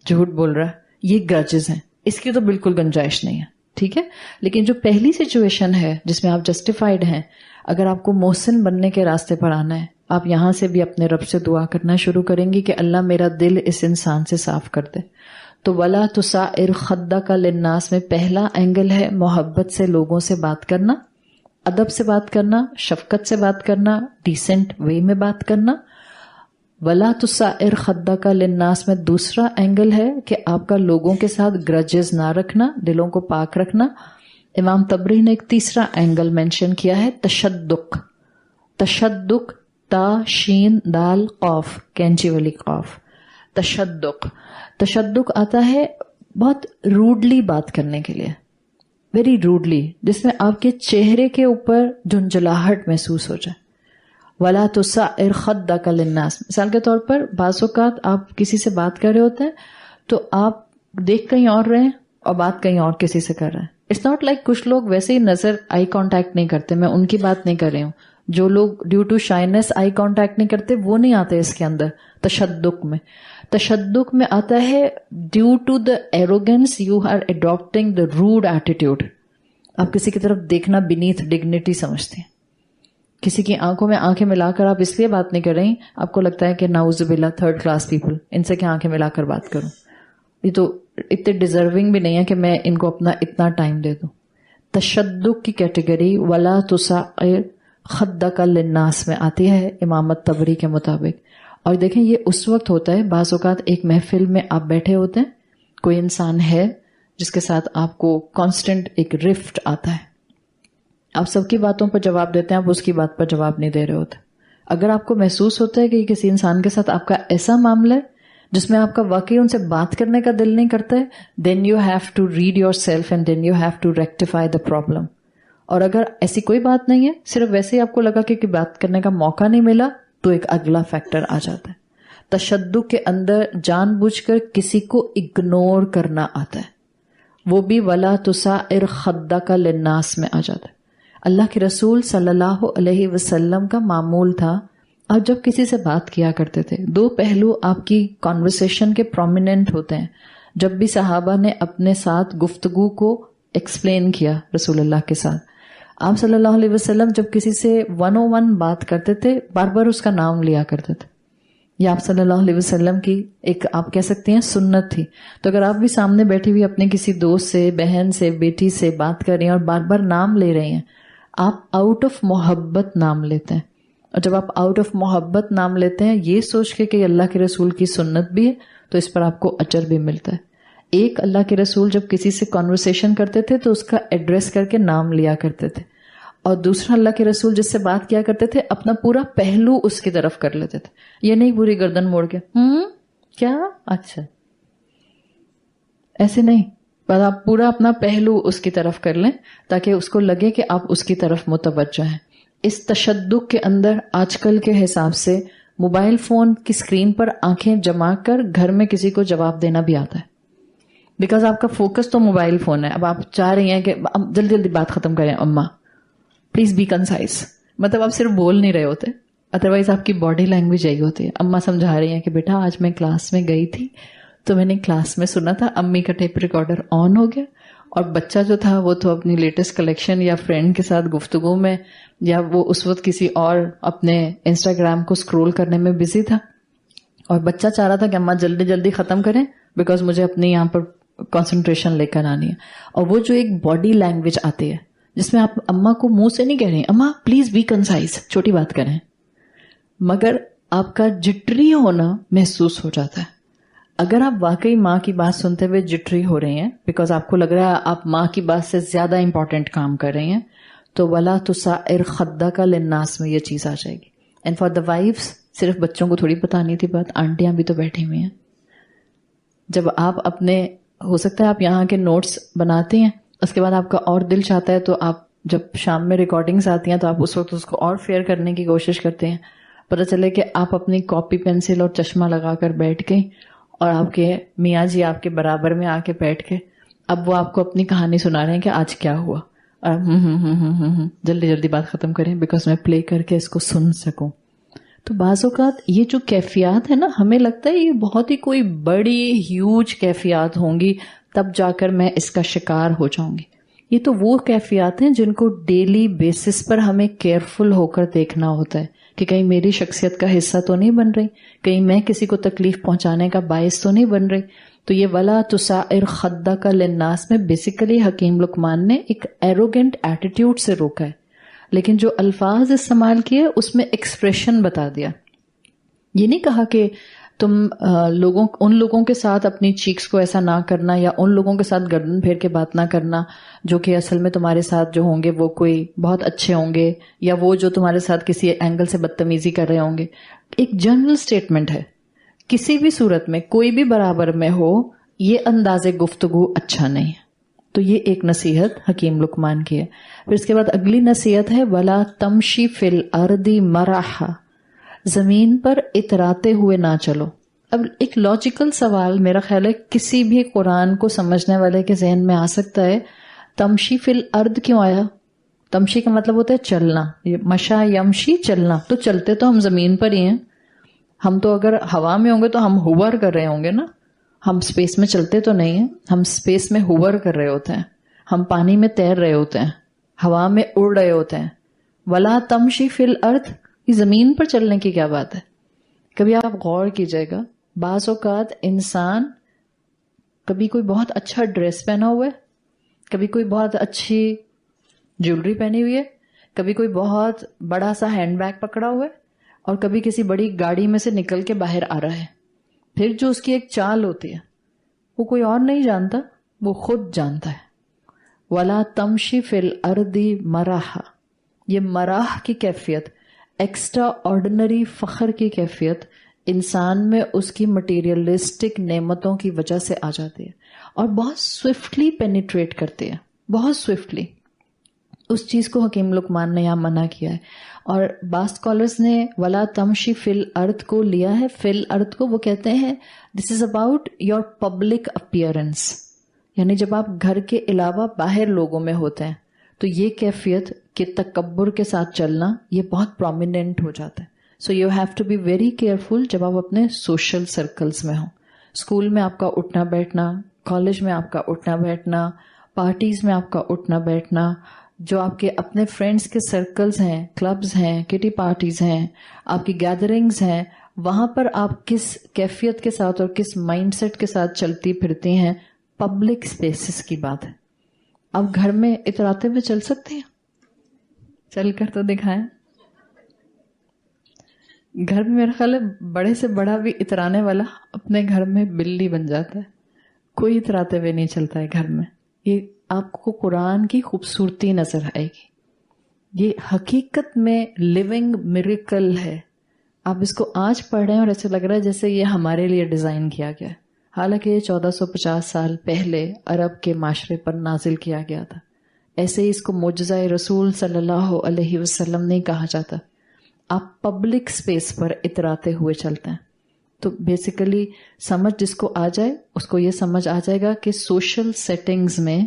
جھوٹ بول رہا ہے. یہ گرجز ہیں, اس کی تو بالکل گنجائش نہیں ہے. ٹھیک ہے. لیکن جو پہلی سچویشن ہے جس میں آپ جسٹیفائڈ ہیں, اگر آپ کو محسن بننے کے راستے پر آنا ہے, آپ یہاں سے بھی اپنے رب سے دعا کرنا شروع کریں گی کہ اللہ میرا دل اس انسان سے صاف کر دے. تو وَلَا تُسَعِّرْ خَدَّكَ لِلنَّاسِ میں پہلا اینگل ہے محبت سے لوگوں سے بات کرنا, ادب سے بات کرنا, شفقت سے بات کرنا, ڈیسنٹ وے میں بات کرنا. وَلَا تُسَعِّرْ خَدَّكَ لِلنَّاسِ میں دوسرا اینگل ہے کہ آپ کا لوگوں کے ساتھ گرجز نہ رکھنا, دلوں کو پاک رکھنا. امام طبری نے ایک تیسرا اینگل مینشن کیا ہے, تشدق. تشدق, تا شین دال قاف, کینچی والی قاف. تشدق. تشدق آتا ہے بہت روڈلی بات کرنے کے لیے, ویری روڈلی, جس میں آپ کے چہرے کے اوپر جھنجھلاہٹ محسوس ہو جائے. وَلَا تُسَعِّرْ خَدَّكَ لِلنَّاسِ. مثال کے طور پر بعض اوقات آپ کسی سے بات کر رہے ہوتے ہیں تو آپ دیکھ کہیں اور رہے ہیں اور بات کہیں اور کسی سے کر رہے ہیں. اٹس ناٹ لائک کچھ لوگ ویسے ہی نظر آئی کانٹیکٹ نہیں کرتے, میں ان کی بات نہیں کر رہی ہوں. جو لوگ due to shyness eye contact نہیں کرتے وہ نہیں آتے اس کے اندر. تشدق میں, تشدق میں آتا ہے due to the arrogance you are adopting the rude attitude. آپ کسی کی طرف دیکھنا بینیتھ ڈگنیٹی سمجھتے ہیں, کسی کی آنکھوں میں آنکھیں ملا کر آپ اس لیے بات نہیں کر رہی, آپ کو لگتا ہے کہ نعوذ باللہ تھرڈ کلاس پیپل, ان سے کیا آنکھیں ملا کر بات کروں, یہ تو اتنے ڈیزرونگ بھی نہیں ہے کہ میں ان کو اپنا اتنا ٹائم دے دوں. تشدق کی کیٹیگری ولا تسعر خدک للناس میں آتی ہے امام طبری کے مطابق. اور دیکھیں یہ اس وقت ہوتا ہے, بعض اوقات ایک محفل میں آپ بیٹھے ہوتے ہیں, کوئی انسان ہے جس کے ساتھ آپ کو کانسٹنٹ ایک رفٹ آتا ہے, آپ سب کی باتوں پر جواب دیتے ہیں, آپ اس کی بات پر جواب نہیں دے رہے ہوتے. اگر آپ کو محسوس ہوتا ہے کہ کسی انسان کے ساتھ آپ کا ایسا معاملہ ہے جس میں آپ کا واقعی ان سے بات کرنے کا دل نہیں کرتا ہے, then you have to read yourself and then you have to rectify the problem. اور اگر ایسی کوئی بات نہیں ہے, صرف ویسے ہی آپ کو لگا کہ بات کرنے کا موقع نہیں ملا, تو ایک اگلا فیکٹر آ جاتا ہے. تشدد کے اندر جان بوجھ کر کسی کو اگنور کرنا آتا ہے, وہ بھی ولا تسعر خدک للناس میں آ جاتا ہے. اللہ کے رسول صلی اللہ علیہ وسلم کا معمول تھا, آپ جب کسی سے بات کیا کرتے تھے, دو پہلو آپ کی کانورسیشن کے پرومیننٹ ہوتے ہیں. جب بھی صحابہ نے اپنے ساتھ گفتگو کو ایکسپلین کیا رسول اللہ کے ساتھ, آپ صلی اللہ علیہ وسلم جب کسی سے 101 بات کرتے تھے, بار بار اس کا نام لیا کرتے تھے. یہ آپ صلی اللہ علیہ وسلم کی ایک آپ کہہ سکتے ہیں سنت تھی. تو اگر آپ بھی سامنے بیٹھی ہوئی اپنے کسی دوست سے, بہن سے, بیٹی سے بات کر رہی ہیں اور بار بار نام لے رہی ہیں, آپ آؤٹ آف محبت نام لیتے ہیں. اور جب آپ آؤٹ آف محبت نام لیتے ہیں یہ سوچ کے کہ اللہ کے رسول کی سنت بھی ہے, تو اس پر آپ کو اجر بھی ملتا ہے. ایک اللہ کے رسول جب کسی سے کنورسیشن کرتے تھے تو اس کا ایڈریس کر کے نام لیا کرتے تھے, اور دوسرا اللہ کے رسول جس سے بات کیا کرتے تھے اپنا پورا پہلو اس کی طرف کر لیتے تھے. یہ نہیں پوری گردن موڑ کے کیا اچھا, ایسے نہیں, بس آپ پورا اپنا پہلو اس کی طرف کر لیں تاکہ اس کو لگے کہ آپ اس کی طرف متوجہ ہیں. اس تشدد کے اندر آج کل کے حساب سے موبائل فون کی اسکرین پر آنکھیں جما کر گھر میں کسی کو جواب دینا بھی آتا ہے, بیکاز آپ کا فوکس تو موبائل فون ہے. اب آپ چاہ رہی ہیں کہ جلدی جلدی بات ختم کریں, اماں پلیز بی کنسائز, مطلب آپ صرف بول نہیں رہے ہوتے, ادروائز آپ کی باڈی لینگویج یہی ہوتی ہے. اماں سمجھا رہی ہیں کہ بیٹا آج میں کلاس میں گئی تھی تو میں نے کلاس میں سنا تھا امی کا ٹیپ ریکارڈر آن ہو گیا, اور بچہ جو تھا وہ تو اپنی لیٹسٹ کلیکشن یا فرینڈ کے ساتھ گفتگو میں, یا وہ اس وقت کسی اور اپنے انسٹاگرام کو اسکرول کرنے میں بزی تھا, اور بچہ چاہ رہا تھا کہ اماں جلدی جلدی ختم کریں بیکاز مجھے اپنے یہاں پر کنسنٹریشن لے کر آنی ہے. اور وہ جو ایک باڈی لینگویج آتی ہے جس میں آپ اماں کو منہ سے نہیں کہہ رہے ہیں اماں پلیز بی کنسائز, چھوٹی بات کریں, مگر آپ کا جٹری ہونا محسوس ہو جاتا ہے. اگر آپ واقعی ماں کی بات سنتے ہوئے جٹری ہو رہے ہیں بیکاز آپ کو لگ رہا ہے آپ ماں کی بات سے زیادہ امپورٹنٹ کام کر رہے ہیں, تو ولا تسعر خدک للناس میں یہ چیز آ جائے گی. اینڈ فار دا وائفس, صرف بچوں کو تھوڑی بتانی تھی بات, آنٹیاں بھی تو بیٹھی ہوئی ہیں. جب آپ اپنے, ہو سکتا ہے آپ یہاں کے نوٹس بناتے ہیں, اس کے بعد آپ کا اور دل چاہتا ہے تو آپ جب شام میں ریکارڈنگز آتی ہیں تو آپ اس وقت اس کو اور فیئر کرنے کی کوشش کرتے ہیں. پتہ چلے کہ آپ اپنی کاپی پینسل اور چشمہ لگا کر بیٹھ گئی, اور آپ کے میاں جی آپ کے برابر میں آ کے بیٹھ کے اب وہ آپ کو اپنی کہانی سنا رہے ہیں کہ آج کیا ہوا, اور جلدی جلدی بات ختم کریں بیکاز میں پلے کر کے اس کو سن سکوں. تو بعض اوقات یہ جو کیفیات ہے نا, ہمیں لگتا ہے یہ بہت ہی کوئی بڑی ہیوج کیفیات ہوں گی تب جا کر میں اس کا شکار ہو جاؤں گی. یہ تو وہ کیفیات ہیں جن کو ڈیلی بیسس پر ہمیں کیئرفل ہو کر دیکھنا ہوتا ہے کہ کہیں میری شخصیت کا حصہ تو نہیں بن رہی, کہیں میں کسی کو تکلیف پہنچانے کا باعث تو نہیں بن رہی. تو یہ ولا تسعر خدک للناس میں بیسیکلی حکیم لقمان نے ایک ایروگنٹ ایٹیٹیوڈ سے روکا ہے, لیکن جو الفاظ استعمال کیے اس میں ایکسپریشن بتا دیا. یہ نہیں کہا کہ تم ان لوگوں کے ساتھ اپنی چیکس کو ایسا نہ کرنا, یا ان لوگوں کے ساتھ گردن پھیر کے بات نہ کرنا جو کہ اصل میں تمہارے ساتھ جو ہوں گے وہ کوئی بہت اچھے ہوں گے, یا وہ جو تمہارے ساتھ کسی اینگل سے بدتمیزی کر رہے ہوں گے. ایک جنرل سٹیٹمنٹ ہے, کسی بھی صورت میں کوئی بھی برابر میں ہو یہ انداز گفتگو اچھا نہیں ہے. تو یہ ایک نصیحت حکیم لقمان کی ہے. پھر اس کے بعد اگلی نصیحت ہے ولا تمشی فی الارض مرحا, زمین پر اتراتے ہوئے نہ چلو. اب ایک لاجیکل سوال میرا خیال ہے کسی بھی قرآن کو سمجھنے والے کے ذہن میں آ سکتا ہے, تمشی فی الارض کیوں آیا؟ تمشی کا مطلب ہوتا ہے چلنا, مشا یمشی چلنا, تو چلتے تو ہم زمین پر ہی ہیں. ہم تو اگر ہوا میں ہوں گے تو ہم ہوور کر رہے ہوں گے نا, ہم اسپیس میں چلتے تو نہیں ہیں, ہم اسپیس میں ہوور کر رہے ہوتے ہیں, ہم پانی میں تیر رہے ہوتے ہیں, ہوا میں اڑ رہے ہوتے ہیں. ولا تمشی فی الارض، یہ زمین پر چلنے کی کیا بات ہے؟ کبھی آپ غور کیجئے گا، بعض اوقات انسان کبھی کوئی بہت اچھا ڈریس پہنا ہوا ہے، کبھی کوئی بہت اچھی جیولری پہنی ہوئی ہے، کبھی کوئی بہت بڑا سا ہینڈ بیگ پکڑا ہوا ہے، اور کبھی کسی بڑی گاڑی میں سے نکل کے باہر آ رہا ہے. پھر جو اس کی ایک چال ہوتی ہے وہ کوئی اور نہیں جانتا، وہ خود جانتا ہے. وَلَا تَمْشِ فِي الْأَرْضِ مَرَحًا، یہ مراح کی کیفیت، ایکسٹرا آرڈنری فخر کی کیفیت انسان میں اس کی مٹیریلسٹک نعمتوں کی وجہ سے آ جاتی ہے اور بہت سوئفٹلی پینیٹریٹ کرتی ہے، بہت سوئفٹلی. اس چیز کو حکیم لقمان نے یہاں منع کیا ہے. اور بعض اسکالرس نے ولا تمشی فی الارض کو لیا ہے، فی الارض کو وہ کہتے ہیں this is about your public appearance, یعنی جب آپ گھر کے علاوہ باہر لوگوں میں ہوتے ہیں تو یہ کیفیت کہ تکبر کے ساتھ چلنا یہ بہت پرومیننٹ ہو جاتا ہے. So you have to be very careful جب آپ اپنے سوشل سرکلز میں ہوں. اسکول میں آپ کا اٹھنا بیٹھنا، کالج میں آپ کا اٹھنا بیٹھنا، پارٹیز میں آپ کا اٹھنا بیٹھنا، جو آپ کے اپنے فرینڈز کے سرکلز ہیں، کلبز ہیں، کٹی پارٹیز ہیں، آپ کی گیدرنگز ہیں، وہاں پر آپ کس کیفیت کے ساتھ اور کس مائنڈ سیٹ کے ساتھ چلتی پھرتی ہیں، پبلک اسپیسز کی بات ہے. اب گھر میں اتراتے ہوئے چل سکتے ہیں؟ چل کر تو دکھائیں. گھر میں میرا خیال ہے بڑے سے بڑا بھی اترانے والا اپنے گھر میں بلی بن جاتا ہے، کوئی اتراتے ہوئے نہیں چلتا ہے گھر میں. یہ آپ کو قرآن کی خوبصورتی نظر آئے گی، یہ حقیقت میں لیونگ میریکل ہے. آپ اس کو آج پڑھ رہے ہیں اور ایسے لگ رہا ہے جیسے یہ ہمارے لیے ڈیزائن کیا گیا ہے، حالانکہ یہ 1450 سال پہلے عرب کے معاشرے پر نازل کیا گیا تھا. ایسے ہی اس کو معجزہ رسول صلی اللہ علیہ وسلم نہیں کہا جاتا. آپ پبلک سپیس پر اتراتے ہوئے چلتے ہیں. تو بیسیکلی سمجھ جس کو آ جائے اس کو یہ سمجھ آ جائے گا کہ سوشل سیٹنگز میں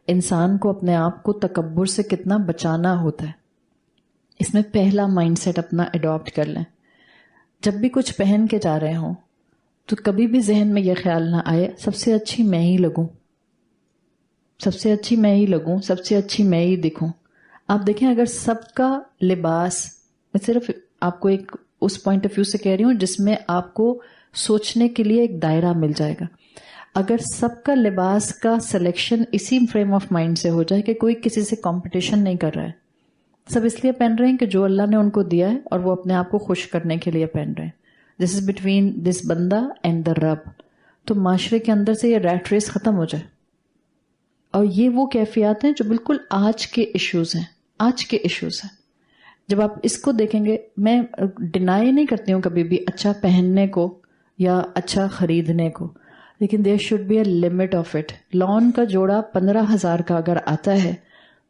انسان کو اپنے آپ کو تکبر سے کتنا بچانا ہوتا ہے. اس میں پہلا مائنڈ سیٹ اپنا اڈاپٹ کر لیں. جب بھی کچھ پہن کے جا رہے ہوں تو کبھی بھی ذہن میں یہ خیال نہ آئے سب سے اچھی میں ہی لگوں، سب سے اچھی میں ہی لگوں، سب سے اچھی میں ہی دکھوں. آپ دیکھیں اگر سب کا لباس، میں صرف آپ کو ایک اس پوائنٹ آف ویو سے کہہ رہی ہوں جس میں آپ کو سوچنے کے لیے ایک دائرہ مل جائے گا. اگر سب کا لباس کا سلیکشن اسی فریم آف مائنڈ سے ہو جائے کہ کوئی کسی سے کمپٹیشن نہیں کر رہا ہے، سب اس لیے پہن رہے ہیں کہ جو اللہ نے ان کو دیا ہے اور وہ اپنے آپ کو خوش کرنے کے لیے پہن رہے ہیں. دس از بٹوین دس بندہ اینڈ دا رب. تو معاشرے کے اندر سے یہ ریٹ ریس ختم ہو جائے. اور یہ وہ کیفیات ہیں جو بالکل آج کے ایشوز ہیں، آج کے ایشوز ہیں. جب آپ اس کو دیکھیں گے، میں ڈینائی نہیں کرتی ہوں کبھی بھی اچھا پہننے کو یا اچھا خریدنے کو، لیکن there should be a limit of it. Lawn کا جوڑا 15,000 کا اگر آتا ہے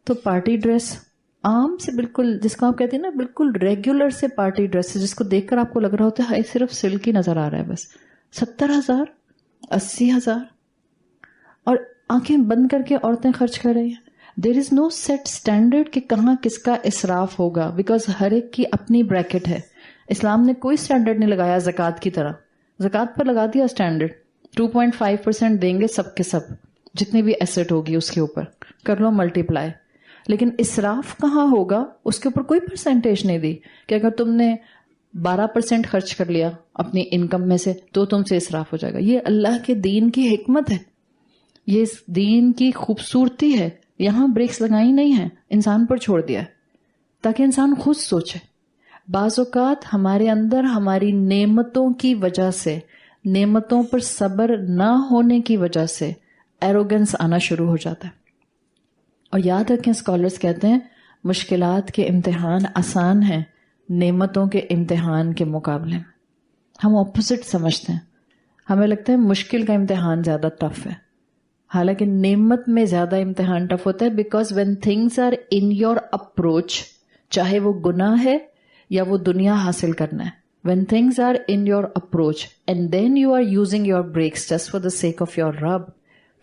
تو پارٹی ڈریس عام سے بالکل جس کو آپ کہتے ہیں نا بالکل ریگولر سے پارٹی ڈریس جس کو دیکھ کر آپ کو لگ رہا ہوتا ہے صرف سلک ہی نظر آ رہا ہے، بس 70,000 80,000 اور آنکھیں بند کر کے عورتیں خرچ کر رہی ہیں. دیر از نو سیٹ اسٹینڈرڈ کہ کہاں کس کا اسراف ہوگا، بیکاز ہر ایک کی اپنی بریکٹ ہے. اسلام نے کوئی اسٹینڈرڈ نہیں لگایا زکوٰۃ کی طرح. زکوٰۃ پر لگا دیا اسٹینڈرڈ 2.5% دیں گے سب کے سب، جتنی بھی ایسٹ ہوگی اس کے اوپر کر لو ملٹی پلائی. لیکن اسراف کہاں ہوگا اس کے اوپر کوئی پرسنٹیج نہیں دی کہ اگر تم نے 12% خرچ کر لیا اپنی انکم میں سے تو تم سے اسراف ہو جائے گا. یہ اللہ کے دین کی حکمت ہے، یہ اس دین کی خوبصورتی ہے. یہاں بریکس لگائی نہیں ہیں، انسان پر چھوڑ دیا ہے تاکہ انسان خود سوچے. بعض اوقات ہمارے اندر ہماری نعمتوں کی وجہ سے، نعمتوں پر صبر نہ ہونے کی وجہ سے ایروگنس آنا شروع ہو جاتا ہے. اور یاد رکھیں اسکالرس کہتے ہیں مشکلات کے امتحان آسان ہیں نعمتوں کے امتحان کے مقابلے میں. ہم اپوزٹ سمجھتے ہیں، ہمیں لگتا ہے مشکل کا امتحان زیادہ ٹف ہے، حالانکہ نعمت میں زیادہ امتحان ٹف ہوتا ہے. Because when things are in your approach, چاہے وہ گناہ ہے یا وہ دنیا حاصل کرنا ہے، when things are in your approach and then you are using your brakes just for the sake of your Rabb،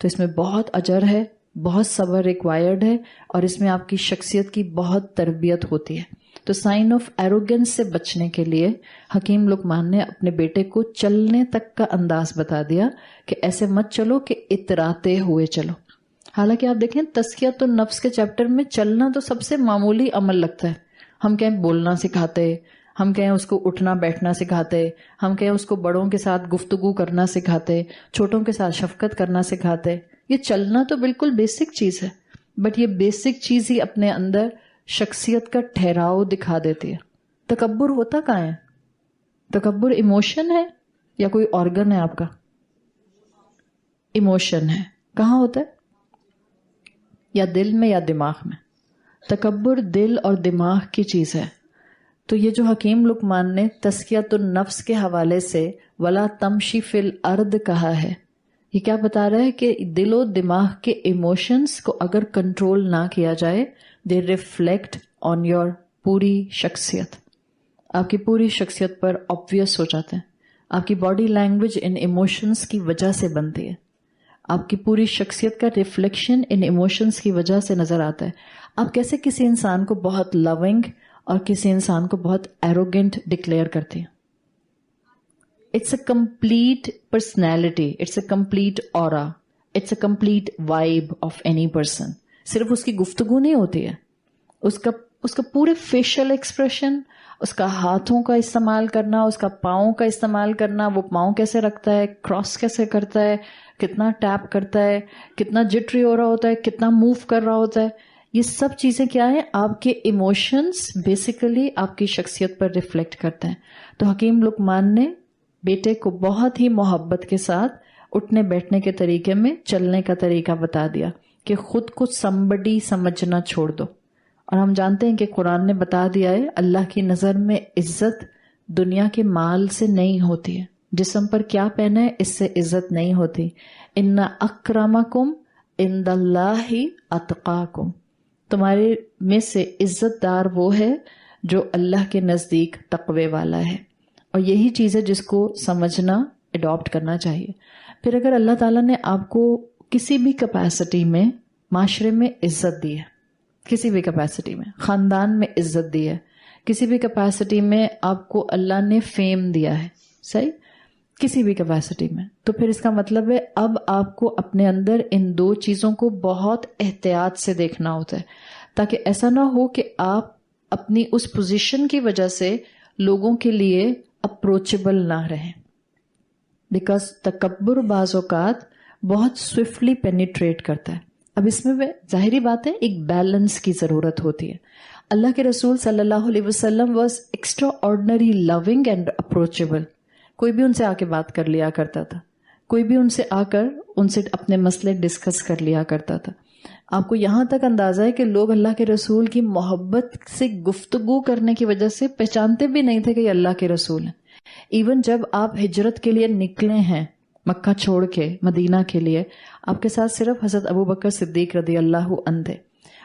تو اس میں بہت اجر ہے، بہت صبر ریکوائرڈ ہے، اور اس میں آپ کی شخصیت کی بہت تربیت ہوتی ہے. تو سائن آف ایروگنس سے بچنے کے لیے حکیم لقمان نے اپنے بیٹے کو چلنے تک کا انداز بتا دیا کہ ایسے مت چلو کہ اتراتے ہوئے چلو. حالانکہ آپ دیکھیں تزکیۃ النفس کے چیپٹر میں چلنا تو سب سے معمولی عمل لگتا ہے، ہم کہیں بولنا سکھاتے، ہم کہیں اس کو اٹھنا بیٹھنا سکھاتے، ہم کہیں اس کو بڑوں کے ساتھ گفتگو کرنا سکھاتے، چھوٹوں کے ساتھ شفقت کرنا سکھاتے. یہ چلنا تو بالکل بیسک چیز ہے، بٹ یہ بیسک چیز ہی اپنے اندر شخصیت کا ٹھہراؤ دکھا دیتی ہے. تکبر ہوتا کہاں ہے؟ تکبر ایموشن ہے یا کوئی آرگن ہے آپ کا؟ ایموشن ہے. کہاں ہوتا ہے؟ یا دل میں یا دماغ میں؟ تکبر دل اور دماغ کی چیز ہے. تو یہ جو حکیم لقمان نے تزکیۃ النفس کے حوالے سے ولا تمشی فی الارض کہا ہے، یہ کیا بتا رہا ہے کہ دل و دماغ کے ایموشنز کو اگر کنٹرول نہ کیا جائے دے ریفلیکٹ آن یور پوری شخصیت، آپ کی پوری شخصیت پر آبویس ہو جاتے ہیں. آپ کی باڈی لینگویج ان ایموشنز کی وجہ سے بنتی ہے، آپ کی پوری شخصیت کا ریفلیکشن ان ایموشنز کی وجہ سے نظر آتا ہے. آپ کیسے کسی انسان کو بہت لونگ اور کسی انسان کو بہت ایروگینٹ ڈکلیئر کرتے ہیں. It's a complete personality, it's a complete aura, it's a complete vibe of any person. صرف اس کی گفتگو نہیں ہوتی ہے، اس کا پورے فیشل ایکسپریشن، اس کا ہاتھوں کا استعمال کرنا، اس کا پاؤں کا استعمال کرنا، وہ پاؤں کیسے رکھتا ہے، کراس کیسے کرتا ہے، کتنا ٹیپ کرتا ہے، کتنا جٹری ہو رہا ہوتا ہے، کتنا موو کر رہا ہوتا ہے، یہ سب چیزیں کیا ہیں؟ آپ کے ایموشنز بیسیکلی آپ کی شخصیت پر ریفلیکٹ کرتے ہیں. تو حکیم لقمان نے بیٹے کو بہت ہی محبت کے ساتھ اٹھنے بیٹھنے کے طریقے میں چلنے کا طریقہ بتا دیا کہ خود کو somebody سمجھنا چھوڑ دو. اور ہم جانتے ہیں کہ قرآن نے بتا دیا ہے اللہ کی نظر میں عزت دنیا کے مال سے نہیں ہوتی ہے، جسم پر کیا پہنا ہے اس سے عزت نہیں ہوتی. ان اکرمکم عند اللہ اتقاکم، تمہارے میں سے عزت دار وہ ہے جو اللہ کے نزدیک تقوی والا ہے. اور یہی چیز ہے جس کو سمجھنا، اڈاپٹ کرنا چاہیے. پھر اگر اللہ تعالیٰ نے آپ کو کسی بھی کیپیسٹی میں معاشرے میں عزت دی ہے، کسی بھی کیپیسٹی میں خاندان میں عزت دی ہے، کسی بھی کیپیسٹی میں آپ کو اللہ نے فیم دیا ہے، صحیح، کسی بھی کیپیسٹی میں، تو پھر اس کا مطلب ہے اب آپ کو اپنے اندر ان دو چیزوں کو بہت احتیاط سے دیکھنا ہوتا ہے، تاکہ ایسا نہ ہو کہ آپ اپنی اس پوزیشن کی وجہ سے لوگوں کے لیے اپروچیبل نہ رہیں. بیکاز تکبر بعض اوقات بہت سوئفٹلی پینیٹریٹ کرتا ہے. اب اس میں ظاہری بات ہے ایک بیلنس کی ضرورت ہوتی ہے. اللہ کے رسول صلی اللہ علیہ وسلم was extraordinary loving and approachable. کوئی بھی ان سے آ کے بات کر لیا کرتا تھا، کوئی بھی ان سے آ کر ان سے اپنے مسئلے ڈسکس کر لیا کرتا تھا. آپ کو یہاں تک اندازہ ہے کہ لوگ اللہ کے رسول کی محبت سے گفتگو کرنے کی وجہ سے پہچانتے بھی نہیں تھے کہ یہ اللہ کے رسول ہیں. ایون جب آپ ہجرت کے لیے نکلے ہیں مکہ چھوڑ کے مدینہ کے لیے، آپ کے ساتھ صرف حضرت ابوبکر صدیق رضی اللہ عنہ تھے.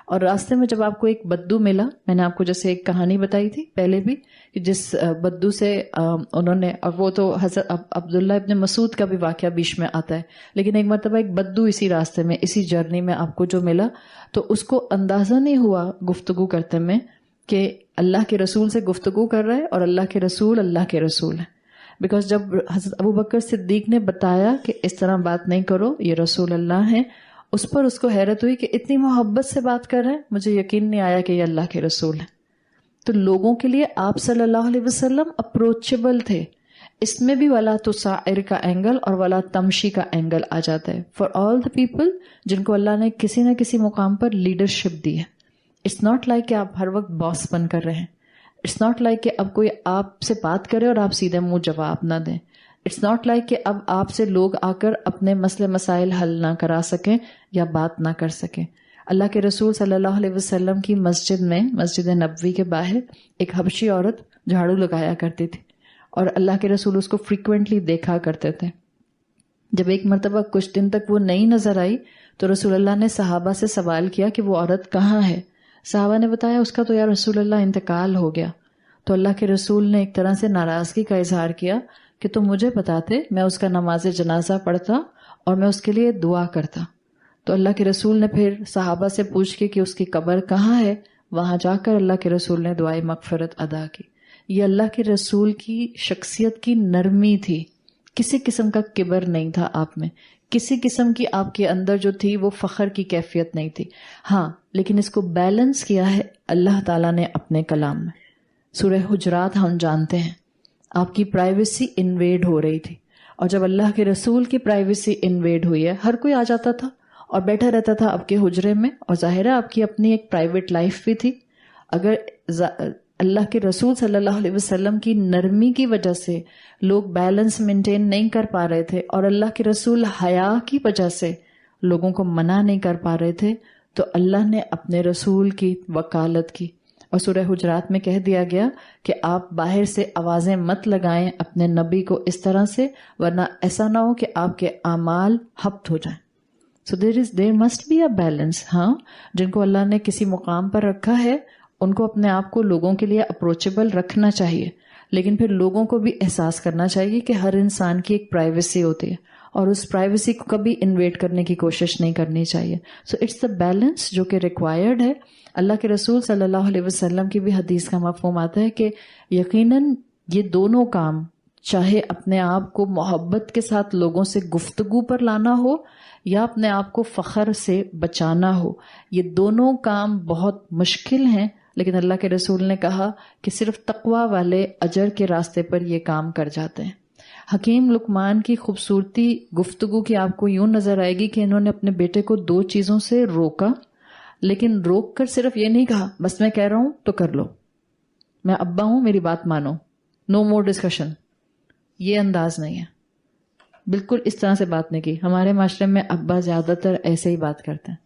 اور راستے میں جب آپ کو ایک بدو ملا، میں نے آپ کو جیسے ایک کہانی بتائی تھی پہلے بھی کہ جس بدو سے انہوں نے، اور وہ تو حضرت عبداللہ ابن مسعود کا بھی واقعہ بیچ میں آتا ہے، لیکن ایک مرتبہ ایک بدو اسی راستے میں اسی جرنی میں آپ کو جو ملا تو اس کو اندازہ نہیں ہوا گفتگو کرتے میں کہ اللہ کے رسول سے گفتگو کر رہا ہے اور اللہ کے رسول ہے. بیکاز جب حضرت ابوبکر صدیق نے بتایا کہ اس طرح بات نہیں کرو، یہ رسول اللہ ہیں، اس پر اس کو حیرت ہوئی کہ اتنی محبت سے بات کر رہے ہیں، مجھے یقین نہیں آیا کہ یہ اللہ کے رسول ہیں. تو لوگوں کے لیے آپ صلی اللہ علیہ وسلم اپروچیبل تھے. اس میں بھی ولا تسعر کا اینگل اور ولا تمشی کا اینگل آ جاتا ہے فار آل دا پیپل جن کو اللہ نے کسی نہ کسی مقام پر لیڈرشپ دی ہے. اٹس ناٹ لائک کہ آپ ہر وقت باس بن کر رہیں. اٹس ناٹ لائک کہ اب کوئی آپ سے بات کرے اور آپ سیدھے منہ جواب نہ دیں. اٹس ناٹ لائک کہ اب آپ سے لوگ آ کر اپنے مسئلے مسائل حل نہ کرا سکیں یا بات نہ کر سکیں. اللہ کے رسول صلی اللہ علیہ وسلم کی مسجد میں، مسجد نبوی کے باہر ایک حبشی عورت جھاڑو لگایا کرتی تھی اور اللہ کے رسول اس کو فریکوینٹلی دیکھا کرتے تھے. جب ایک مرتبہ کچھ دن تک وہ نہیں نظر آئی تو رسول اللہ نے صحابہ سے سوال کیا کہ وہ عورت کہاں ہے. صحابہ نے بتایا اس کا تو یا رسول اللہ انتقال ہو گیا. تو اللہ کے رسول نے ایک طرح سے ناراضگی کا اظہار کیا کہ تم مجھے بتاتے، میں اس کا نماز جنازہ پڑھتا اور میں اس کے لیے دعا کرتا. تو اللہ کے رسول نے پھر صحابہ سے پوچھ کے کہ اس کی قبر کہاں ہے، وہاں جا کر اللہ کے رسول نے دعائے مغفرت ادا کی. یہ اللہ کے رسول کی شخصیت کی نرمی تھی، کسی قسم کا کبر نہیں تھا آپ میں، کسی قسم کی آپ کے اندر جو تھی وہ فخر کی کیفیت نہیں تھی. ہاں لیکن اس کو بیلنس کیا ہے اللہ تعالیٰ نے اپنے کلام میں. سورہ حجرات ہم جانتے ہیں آپ کی پرائیویسی انویڈ ہو رہی تھی، اور جب اللہ کے رسول کی پرائیویسی انویڈ ہوئی ہے، ہر کوئی آ جاتا تھا اور بیٹھا رہتا تھا آپ کے حجرے میں، اور ظاہر ہے آپ کی اپنی ایک پرائیویٹ لائف بھی تھی. اگر اللہ کے رسول صلی اللہ علیہ وسلم کی نرمی کی وجہ سے لوگ بیلنس مینٹین نہیں کر پا رہے تھے، اور اللہ کے رسول حیا کی وجہ سے لوگوں کو منع نہیں کر پا رہے تھے، تو اللہ نے اپنے رسول کی وکالت کی، اور سورہ حجرات میں کہہ دیا گیا کہ آپ باہر سے آوازیں مت لگائیں اپنے نبی کو اس طرح سے، ورنہ ایسا نہ ہو کہ آپ کے اعمال ہبط ہو جائیں. So there must be a balance. ہاں جن کو اللہ نے کسی مقام پر رکھا ہے ان کو اپنے آپ کو لوگوں کے لیے اپروچیبل رکھنا چاہیے، لیکن پھر لوگوں کو بھی احساس کرنا چاہیے کہ ہر انسان کی ایک پرائیویسی ہوتی ہے، اور اس پرائیویسی کو کبھی انویٹ کرنے کی کوشش نہیں کرنی چاہیے. سو اٹس دا بیلنس جو کہ ریکوائرڈ ہے. اللہ کے رسول صلی اللہ علیہ وسلم کی بھی حدیث کا مفہوم آتا ہے کہ یقیناً یہ دونوں کام، چاہے اپنے آپ کو محبت کے ساتھ لوگوں سے گفتگو پر لانا ہو یا اپنے آپ کو فخر سے بچانا ہو، یہ دونوں کام بہت مشکل ہیں، لیکن اللہ کے رسول نے کہا کہ صرف تقوی والے اجر کے راستے پر یہ کام کر جاتے ہیں. حکیم لقمان کی خوبصورتی گفتگو کی آپ کو یوں نظر آئے گی کہ انہوں نے اپنے بیٹے کو 2 چیزوں سے روکا، لیکن روک کر صرف یہ نہیں کہا بس میں کہہ رہا ہوں تو کر لو، میں ابا ہوں میری بات مانو، نو مور ڈسکشن. یہ انداز نہیں ہے، بالکل اس طرح سے بات نہیں کی. ہمارے معاشرے میں ابا زیادہ تر ایسے ہی بات کرتے ہیں،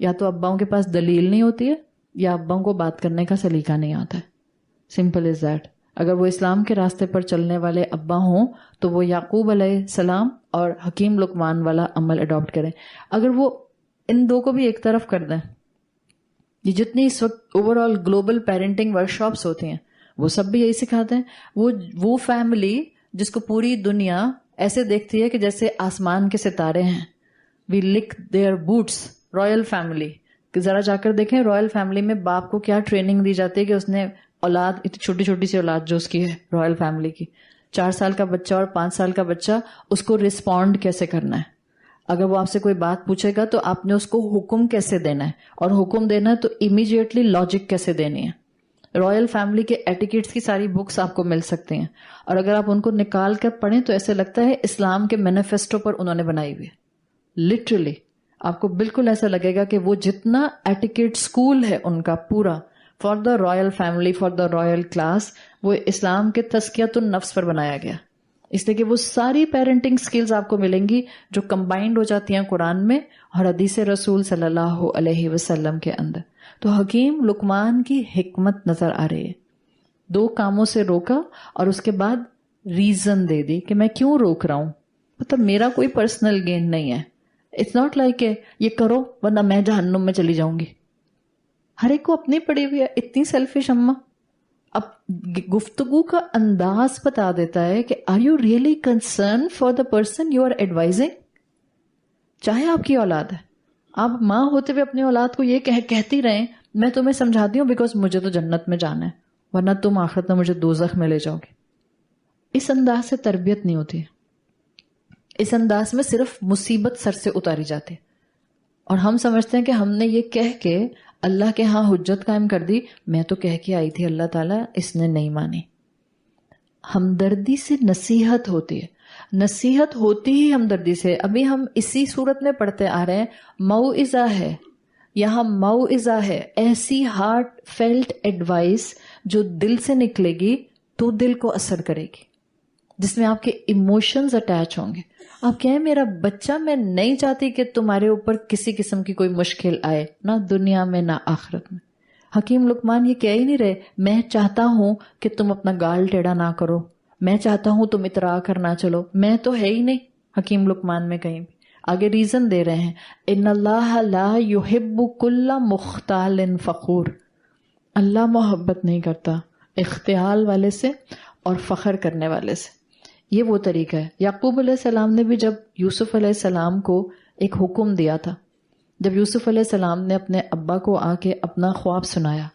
یا تو اباؤں کے پاس دلیل نہیں ہوتی ہے یا اباؤں کو بات کرنے کا سلیقہ نہیں آتا ہے. Simple is that. اگر وہ اسلام کے راستے پر چلنے والے ابا ہوں تو وہ یعقوب علیہ السلام اور حکیم لقمان والا عمل اڈاپٹ کریں. اگر وہ ان 2 کو بھی ایک طرف کر دیں، یہ جتنی اس وقت over all global parenting work shops ہوتی ہیں وہ سب بھی یہی سکھاتے ہیں. وہ فیملی جس کو پوری دنیا ایسے دیکھتی ہے کہ جیسے آسمان کے ستارے ہیں، وی لک دیئر بوٹس، رائل فیملی. ذرا جا کر دیکھیں رائل فیملی میں باپ کو کیا ٹریننگ دی جاتی ہے کہ اس نے اولاد، چھوٹی چھوٹی سی اولاد جو اس کی ہے رائل فیملی کی، 4 سال کا بچہ اور 5 سال کا بچہ، اس کو رسپونڈ کیسے کرنا ہے. اگر وہ آپ سے کوئی بات پوچھے گا تو آپ نے اس کو حکم کیسے دینا ہے، اور حکم دینا ہے تو امیڈیٹلی لاجک کیسے دینی ہے. رائل فیملی کے ایٹیکیٹس کی ساری بکس آپ کو مل سکتی ہیں، اور اگر آپ ان کو نکال کر پڑھیں تو ایسے لگتا ہے اسلام کے مینیفیسٹو پر انہوں نے بنائی ہوئی ہے. لٹرلی آپ کو بالکل ایسا لگے گا کہ وہ جتنا ایٹیکیٹ اسکول ہے ان کا پورا for the Royal family, for the Royal class, وہ اسلام کے تزکیۃ النفس پر بنایا گیا. اس لیے کہ وہ ساری پیرنٹنگ سکلز آپ کو ملیں گی جو کمبائنڈ ہو جاتی ہیں قرآن میں اور حدیث رسول صلی اللہ علیہ وسلم کے اندر. تو حکیم لقمان کی حکمت نظر آ رہی ہے. 2 کاموں سے روکا اور اس کے بعد ریزن دے دی کہ میں کیوں روک رہا ہوں. مطلب میرا کوئی پرسنل گین نہیں ہے. اٹس ناٹ لائک کہ یہ کرو ورنہ میں جہنم میں چلی جاؤں گی. ہر ایک کو اپنی پڑی ہوئی ہے. اتنی سیلفش اماں. اب گفتگو کا انداز بتا دیتا ہے کہ are you really concern for the person you are advising. چاہے آپ کی اولاد ہے، آپ ماں ہوتے ہوئے اپنی اولاد کو یہ کہتی رہیں میں تمہیں سمجھاتی ہوں بیکاز مجھے تو جنت میں جانا ہے ورنہ تم آخرت میں مجھے دوزخ میں لے جاؤ گے. اس انداز سے تربیت نہیں ہوتی ہے. اس انداز میں صرف مصیبت سر سے اتاری جاتی ہے، اور ہم سمجھتے ہیں کہ ہم نے یہ کہہ کے اللہ کے ہاں حجت قائم کر دی. میں تو کہہ کے آئی تھی اللہ تعالیٰ، اس نے نہیں مانی. ہمدردی سے نصیحت ہوتی ہے، نصیحت ہوتی ہی ہمدردی سے. ابھی ہم اسی صورت میں پڑھتے آ رہے ہیں، موعظہ ہے یہاں، موعظہ ہے ایسی ہارٹ فیلٹ ایڈوائس جو دل سے نکلے گی تو دل کو اثر کرے گی، جس میں آپ کے ایموشنز اٹیچ ہوں گے. آپ کہیں میرا بچہ، میں نہیں چاہتی کہ تمہارے اوپر کسی قسم کی کوئی مشکل آئے، نہ دنیا میں نہ آخرت میں. حکیم لقمان یہ کہہ ہی نہیں رہے میں چاہتا ہوں کہ تم اپنا گال ٹیڑھا نہ کرو، میں چاہتا ہوں تم اترا کر نہ چلو. میں تو ہے ہی نہیں حکیم لقمان میں کہیں بھی. آگے ریزن دے رہے ہیں، ان اللہ لا یحب کل مختال فخور. اللہ محبت نہیں کرتا اختیال والے سے اور فخر کرنے والے سے. یہ وہ طریقہ ہے. یعقوب علیہ السلام نے بھی جب یوسف علیہ السلام کو ایک حکم دیا تھا، جب یوسف علیہ السلام نے اپنے ابا کو آ کے اپنا خواب سنایا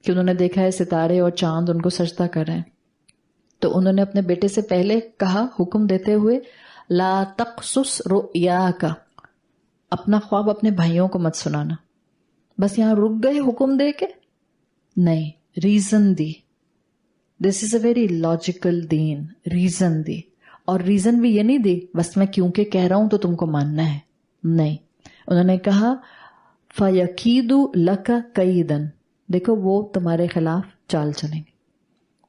کہ انہوں نے دیکھا ہے ستارے اور چاند ان کو سجدہ کر رہے ہیں، تو انہوں نے اپنے بیٹے سے پہلے کہا حکم دیتے ہوئے لا تقصص رؤیاک، اپنا خواب اپنے بھائیوں کو مت سنانا. بس یہاں رک گئے حکم دے کے؟ نہیں، ریزن دی. This is a very logical دین. ریزن دی، اور ریزن بھی یہ نہیں دی بس میں کیونکہ کہہ رہا ہوں تو تم کو ماننا ہے. نہیں، انہوں نے کہا فَيَكِيدُ لَكَ كَيْدًا، دیکھو وہ تمہارے خلاف چال چلیں گے.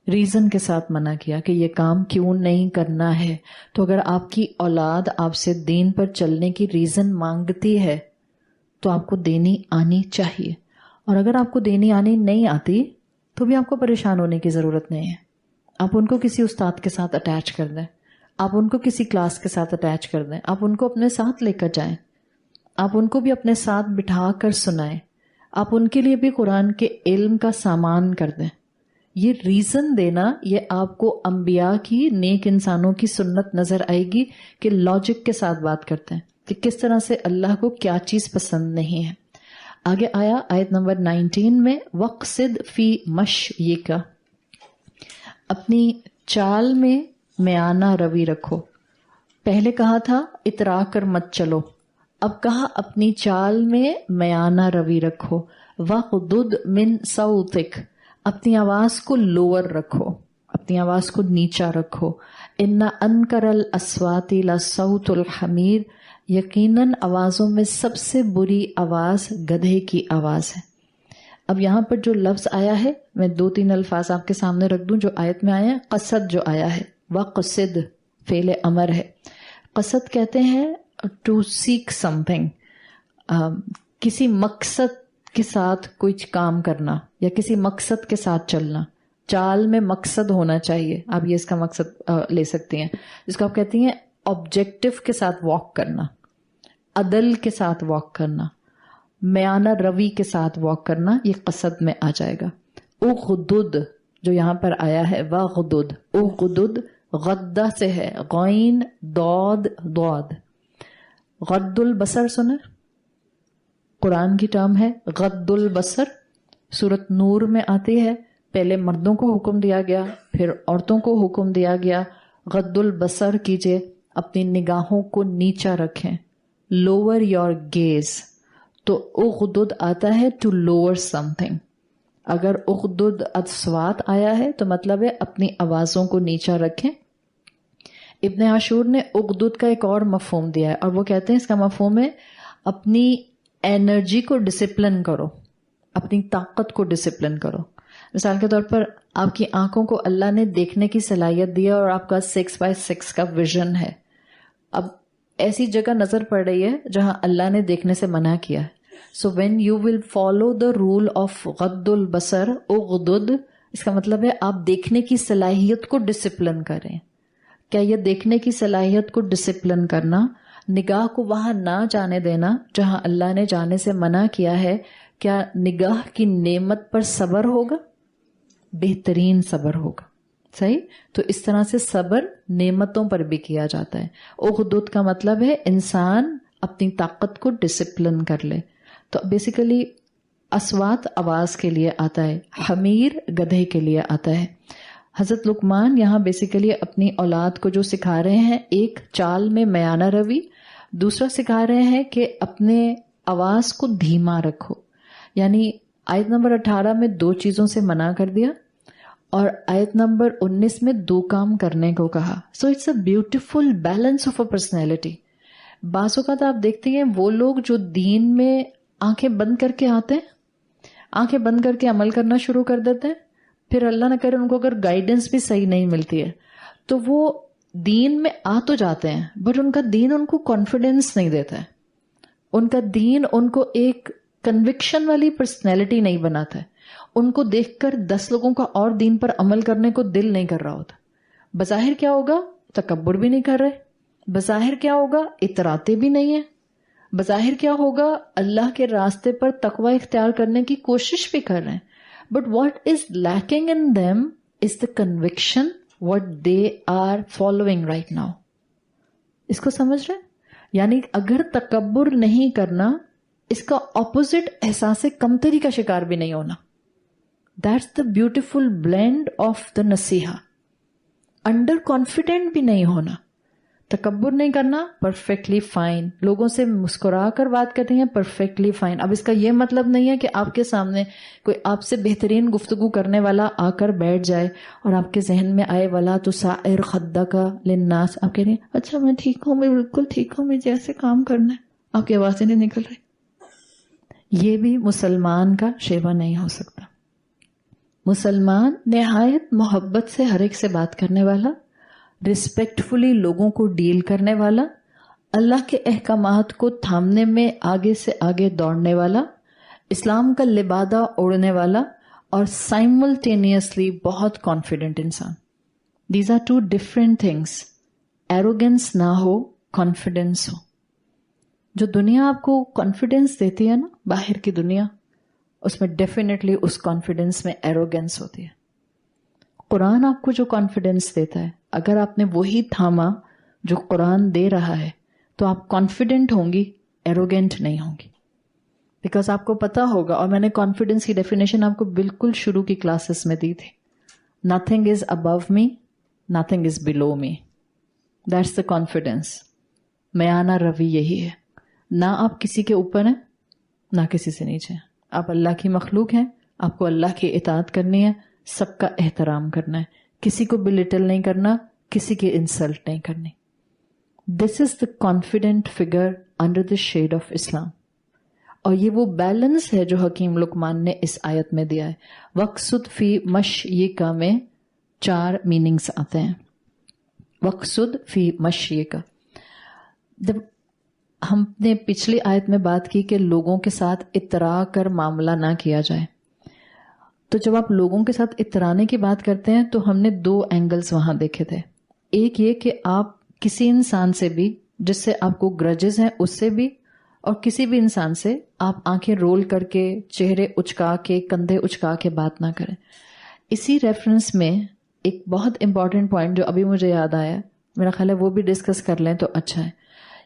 ریزن کے ساتھ منع کیا کہ یہ کام کیوں نہیں کرنا ہے. تو اگر آپ کی اولاد آپ سے دین پر چلنے کی ریزن مانگتی ہے تو آپ کو دینی آنی چاہیے، اور اگر آپ کو دینی آنی نہیں آتی تو بھی آپ کو پریشان ہونے کی ضرورت نہیں ہے. آپ ان کو کسی استاد کے ساتھ اٹیچ کر دیں، آپ ان کو کسی کلاس کے ساتھ اٹیچ کر دیں، آپ ان کو اپنے ساتھ لے کر جائیں، آپ ان کو بھی اپنے ساتھ بٹھا کر سنائیں، آپ ان کے لیے بھی قرآن کے علم کا سامان کر دیں. یہ ریزن دینا، یہ آپ کو انبیاء کی، نیک انسانوں کی سنت نظر آئے گی کہ لاجک کے ساتھ بات کرتے ہیں کہ کس طرح سے اللہ کو کیا چیز پسند نہیں ہے. آگے آیا آیت نمبر 19 میں وَقْصِدْ فِي مَشْيِكَ، اپنی چال میں میانہ روی رکھو. پہلے کہا تھا اترا کر مت چلو، اب کہا اپنی چال میں میانہ روی رکھو. وَغْضُضْ مِنْ صَوْتِكَ، اپنی آواز کو لوور رکھو، اپنی آواز کو نیچا رکھو. اِنَّ أَنْكَرَ الْأَصْوَاتِ لَصَوْتُ الْحَمِيرِ، یقیناً آوازوں میں سب سے بری آواز گدھے کی آواز ہے. اب یہاں پر جو لفظ آیا ہے، میں 2-3 الفاظ آپ کے سامنے رکھ دوں جو آیت میں آئے ہیں. قصد جو آیا ہے، وَقْصِدْ فعل امر ہے. قصد کہتے ہیں ٹو سیک سم تھنگ، کسی مقصد کے ساتھ کچھ کام کرنا یا کسی مقصد کے ساتھ چلنا. چال میں مقصد ہونا چاہیے، آپ یہ اس کا مقصد لے سکتے ہیں، جس کو آپ کہتی ہیں آبجیکٹو کے ساتھ واک کرنا، عدل کے ساتھ واک کرنا، میانہ روی کے ساتھ واک کرنا، یہ قصد میں آ جائے گا. اغدد جو یہاں پر آیا ہے، وغدد، اغدد غدہ سے ہے، غین ضاد ضاد. غض البصر سنے، قرآن کی ٹرم ہے غض البصر. سورت نور میں آتی ہے، پہلے مردوں کو حکم دیا گیا، پھر عورتوں کو حکم دیا گیا غض البصر کیجئے، اپنی نگاہوں کو نیچا رکھیں، لوور یور گیز. تو اغدد آتا ہے ٹو لوور سم تھنگ. اگر اغدد اصوات آیا ہے تو مطلب ہے اپنی آوازوں کو نیچا رکھیں. ابن عاشور نے اغدد کا ایک اور مفہوم دیا ہے، اور وہ کہتے ہیں اس کا مفہوم ہے اپنی انرجی کو ڈسپلن کرو، اپنی طاقت کو ڈسپلن کرو. مثال کے طور پر آپ کی آنکھوں کو اللہ نے دیکھنے کی صلاحیت دیا اور آپ کا 6x6 کا ویژن ہے. اب ایسی جگہ نظر پڑ رہی ہے جہاں اللہ نے دیکھنے سے منع کیا ہے. So when you will follow the rule of غض البصر اغدد، اس کا مطلب ہے آپ دیکھنے کی صلاحیت کو ڈسپلن کریں. کیا یہ دیکھنے کی صلاحیت کو ڈسپلن کرنا، نگاہ کو وہاں نہ جانے دینا جہاں اللہ نے جانے سے منع کیا ہے، کیا نگاہ کی نعمت پر صبر ہوگا؟ بہترین صبر ہوگا. صحیح؟ تو اس طرح سے صبر نعمتوں پر بھی کیا جاتا ہے. اغدود کا مطلب ہے انسان اپنی طاقت کو ڈسپلن کر لے. تو بیسیکلی اسوات آواز کے لیے آتا ہے، حمیر گدھے کے لیے آتا ہے. حضرت لقمان یہاں بیسیکلی اپنی اولاد کو جو سکھا رہے ہیں، ایک چال میں میانہ روی، دوسرا سکھا رہے ہیں کہ اپنے آواز کو دھیما رکھو. یعنی آیت نمبر 18 میں 2 چیزوں سے منع کر دیا اور آیت نمبر 19 میں 2 کام کرنے کو کہا. So it's a beautiful balance of a personality. بعض اوقات آپ دیکھتے ہیں وہ لوگ جو دین میں آنکھیں بند کر کے آتے ہیں، آنکھیں بند کر کے عمل کرنا شروع کر دیتے ہیں، پھر اللہ نہ کرے ان کو اگر گائیڈنس بھی صحیح نہیں ملتی ہے تو وہ دین میں آ تو جاتے ہیں بٹ ان کا دین ان کو کانفیڈینس نہیں دیتا ہے. ان کا دین ان کو ایک کنوکشن والی پرسنالٹی نہیں بناتا ہے. ان کو دیکھ کر 10 لوگوں کا اور دین پر عمل کرنے کو دل نہیں کر رہا ہوتا. بظاہر کیا ہوگا؟ تکبر بھی نہیں کر رہے. بظاہر کیا ہوگا؟ اتراتے بھی نہیں ہیں. بظاہر کیا ہوگا؟ اللہ کے راستے پر تقوی اختیار کرنے کی کوشش بھی کر رہے ہیں. But what is lacking in them is the conviction what they are following right now. اس کو سمجھ رہے ہیں؟ یعنی اگر تکبر نہیں کرنا، اس کا اپوزٹ احساس کمتری کا شکار بھی نہیں ہونا. That's the beautiful blend of the نصیحہ. انڈر کانفیڈنٹ بھی نہیں ہونا. تکبر نہیں کرنا، پرفیکٹلی فائن. لوگوں سے مسکرا کر بات کر رہی ہیں، پرفیکٹلی فائن. اب اس کا یہ مطلب نہیں ہے کہ آپ کے سامنے کوئی آپ سے بہترین گفتگو کرنے والا آ کر بیٹھ جائے اور آپ کے ذہن میں آئے ولا تسعر خدک للناس، آپ کہہ رہی ہیں اچھا میں ٹھیک ہوں، میں بالکل ٹھیک ہوں، مجھے ایسے کام کرنا ہے، آپ کی آوازیں نہیں نکل رہی. یہ بھی مسلمان کا شیوا نہیں ہو سکتا. مسلمان نہایت محبت سے ہر ایک سے بات کرنے والا، رسپیکٹفلی لوگوں کو ڈیل کرنے والا، اللہ کے احکامات کو تھامنے میں آگے سے آگے دوڑنے والا، اسلام کا لبادہ اوڑھنے والا، اور سائملٹینیسلی بہت کانفیڈنٹ انسان. These are two different things. Arrogance نہ ہو، کانفیڈنس ہو. جو دنیا آپ کو کانفیڈنس دیتی ہے نا، باہر کی دنیا، اس میں ڈیفینیٹلی اس کانفیڈنس میں ایروگنس ہوتی ہے. قرآن آپ کو جو کانفیڈنس دیتا ہے، اگر آپ نے وہی تھاما جو قرآن دے رہا ہے تو آپ کانفیڈنٹ ہوں گی، ایروگینٹ نہیں ہوں گی. بیکاز آپ کو پتا ہوگا، اور میں نے کانفیڈنس کی ڈیفینیشن آپ کو بالکل شروع کی کلاسز میں دی تھی. Nothing is above me, nothing is below me. That's the confidence. میانہ روی یہی ہے. نہ آپ کسی کے اوپر ہیں، نہ کسی سے نیچے ہیں. آپ اللہ کی مخلوق ہیں، آپ کو اللہ کی اطاعت کرنی ہے، سب کا احترام کرنا ہے، کسی کو بلٹل نہیں کرنا، کسی کی انسلٹ نہیں کرنی. This is the confident figure under the shade of Islam. اور یہ وہ بیلنس ہے جو حکیم لقمان نے اس آیت میں دیا ہے. وقصد فی مشیک میں 4 میننگز آتے ہیں. وقصد فی مشیک. جب ہم نے پچھلی آیت میں بات کی کہ لوگوں کے ساتھ اترا کر معاملہ نہ کیا جائے، تو جب آپ لوگوں کے ساتھ اترانے کی بات کرتے ہیں تو ہم نے 2 اینگلز وہاں دیکھے تھے. ایک یہ کہ آپ کسی انسان سے بھی جس سے آپ کو گرجز ہیں اس سے بھی، اور کسی بھی انسان سے آپ آنکھیں رول کر کے، چہرے اچکا کے، کندھے اچکا کے بات نہ کریں. اسی ریفرنس میں ایک بہت امپورٹنٹ پوائنٹ جو ابھی مجھے یاد آیا، میرا خیال ہے وہ بھی ڈسکس کر لیں تو اچھا ہے.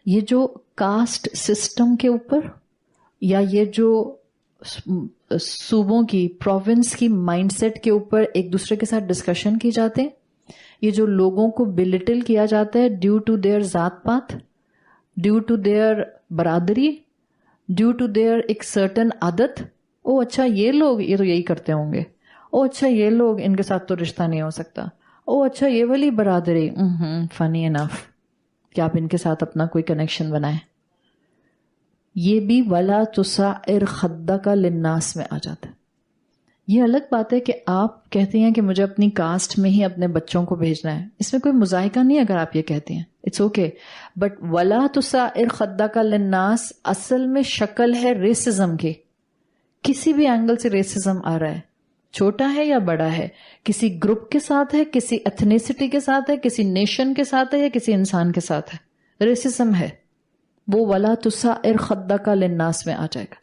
یہ جو کاسٹ سسٹم کے اوپر، یا یہ جو صوبوں کی، پروونس کی مائنڈ سیٹ کے اوپر ایک دوسرے کے ساتھ ڈسکشن کی جاتے ہیں، یہ جو لوگوں کو بلٹل کیا جاتا ہے ڈیو ٹو دیئر ذات پات، ڈیو ٹو دیئر برادری، ڈیو ٹو دیئر ایک سرٹن عادت. او اچھا یہ لوگ یہ تو یہی کرتے ہوں گے، او اچھا یہ لوگ ان کے ساتھ تو رشتہ نہیں ہو سکتا، او اچھا یہ والی برادری، فنی انف کہ آپ ان کے ساتھ اپنا کوئی کنیکشن بنائیں. یہ بھی ولا تسعر خدک للناس میں آ جاتا ہے. یہ الگ بات ہے کہ آپ کہتے ہیں کہ مجھے اپنی کاسٹ میں ہی اپنے بچوں کو بھیجنا ہے، اس میں کوئی مذائقہ نہیں اگر آپ یہ کہتے ہیں، اٹس اوکے. بٹ ولا تسعر خدک للناس اصل میں شکل ہے ریسزم کی. کسی بھی اینگل سے ریسزم آ رہا ہے، چھوٹا ہے یا بڑا ہے، کسی گروپ کے ساتھ ہے، کسی ایتھنیسٹی کے ساتھ ہے، کسی نیشن کے ساتھ ہے، یا کسی انسان کے ساتھ ہے، ریسزم ہے. وہ ولا تسعر خدک للناس میں آ جائے گا.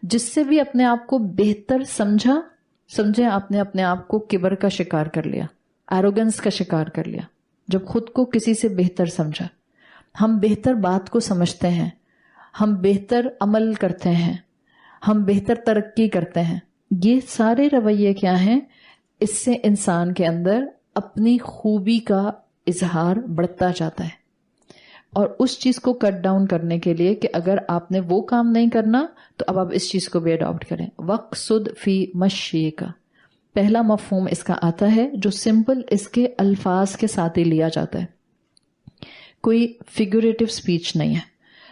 جس سے بھی اپنے آپ کو بہتر سمجھیں آپ نے اپنے آپ کو کبر کا شکار کر لیا، ایروگنس کا شکار کر لیا. جب خود کو کسی سے بہتر سمجھا، ہم بہتر بات کو سمجھتے ہیں، ہم بہتر عمل کرتے ہیں، ہم بہتر ترقی کرتے ہیں. یہ سارے رویے کیا ہیں؟ اس سے انسان کے اندر اپنی خوبی کا اظہار بڑھتا جاتا ہے. اور اس چیز کو کٹ ڈاؤن کرنے کے لیے کہ اگر آپ نے وہ کام نہیں کرنا تو اب آپ اس چیز کو بھی اڈاپٹ کریں. وقصد فی مشیک، پہلا مفہوم اس کا آتا ہے جو سمپل اس کے الفاظ کے ساتھ ہی لیا جاتا ہے، کوئی فیگوریٹو سپیچ نہیں ہے.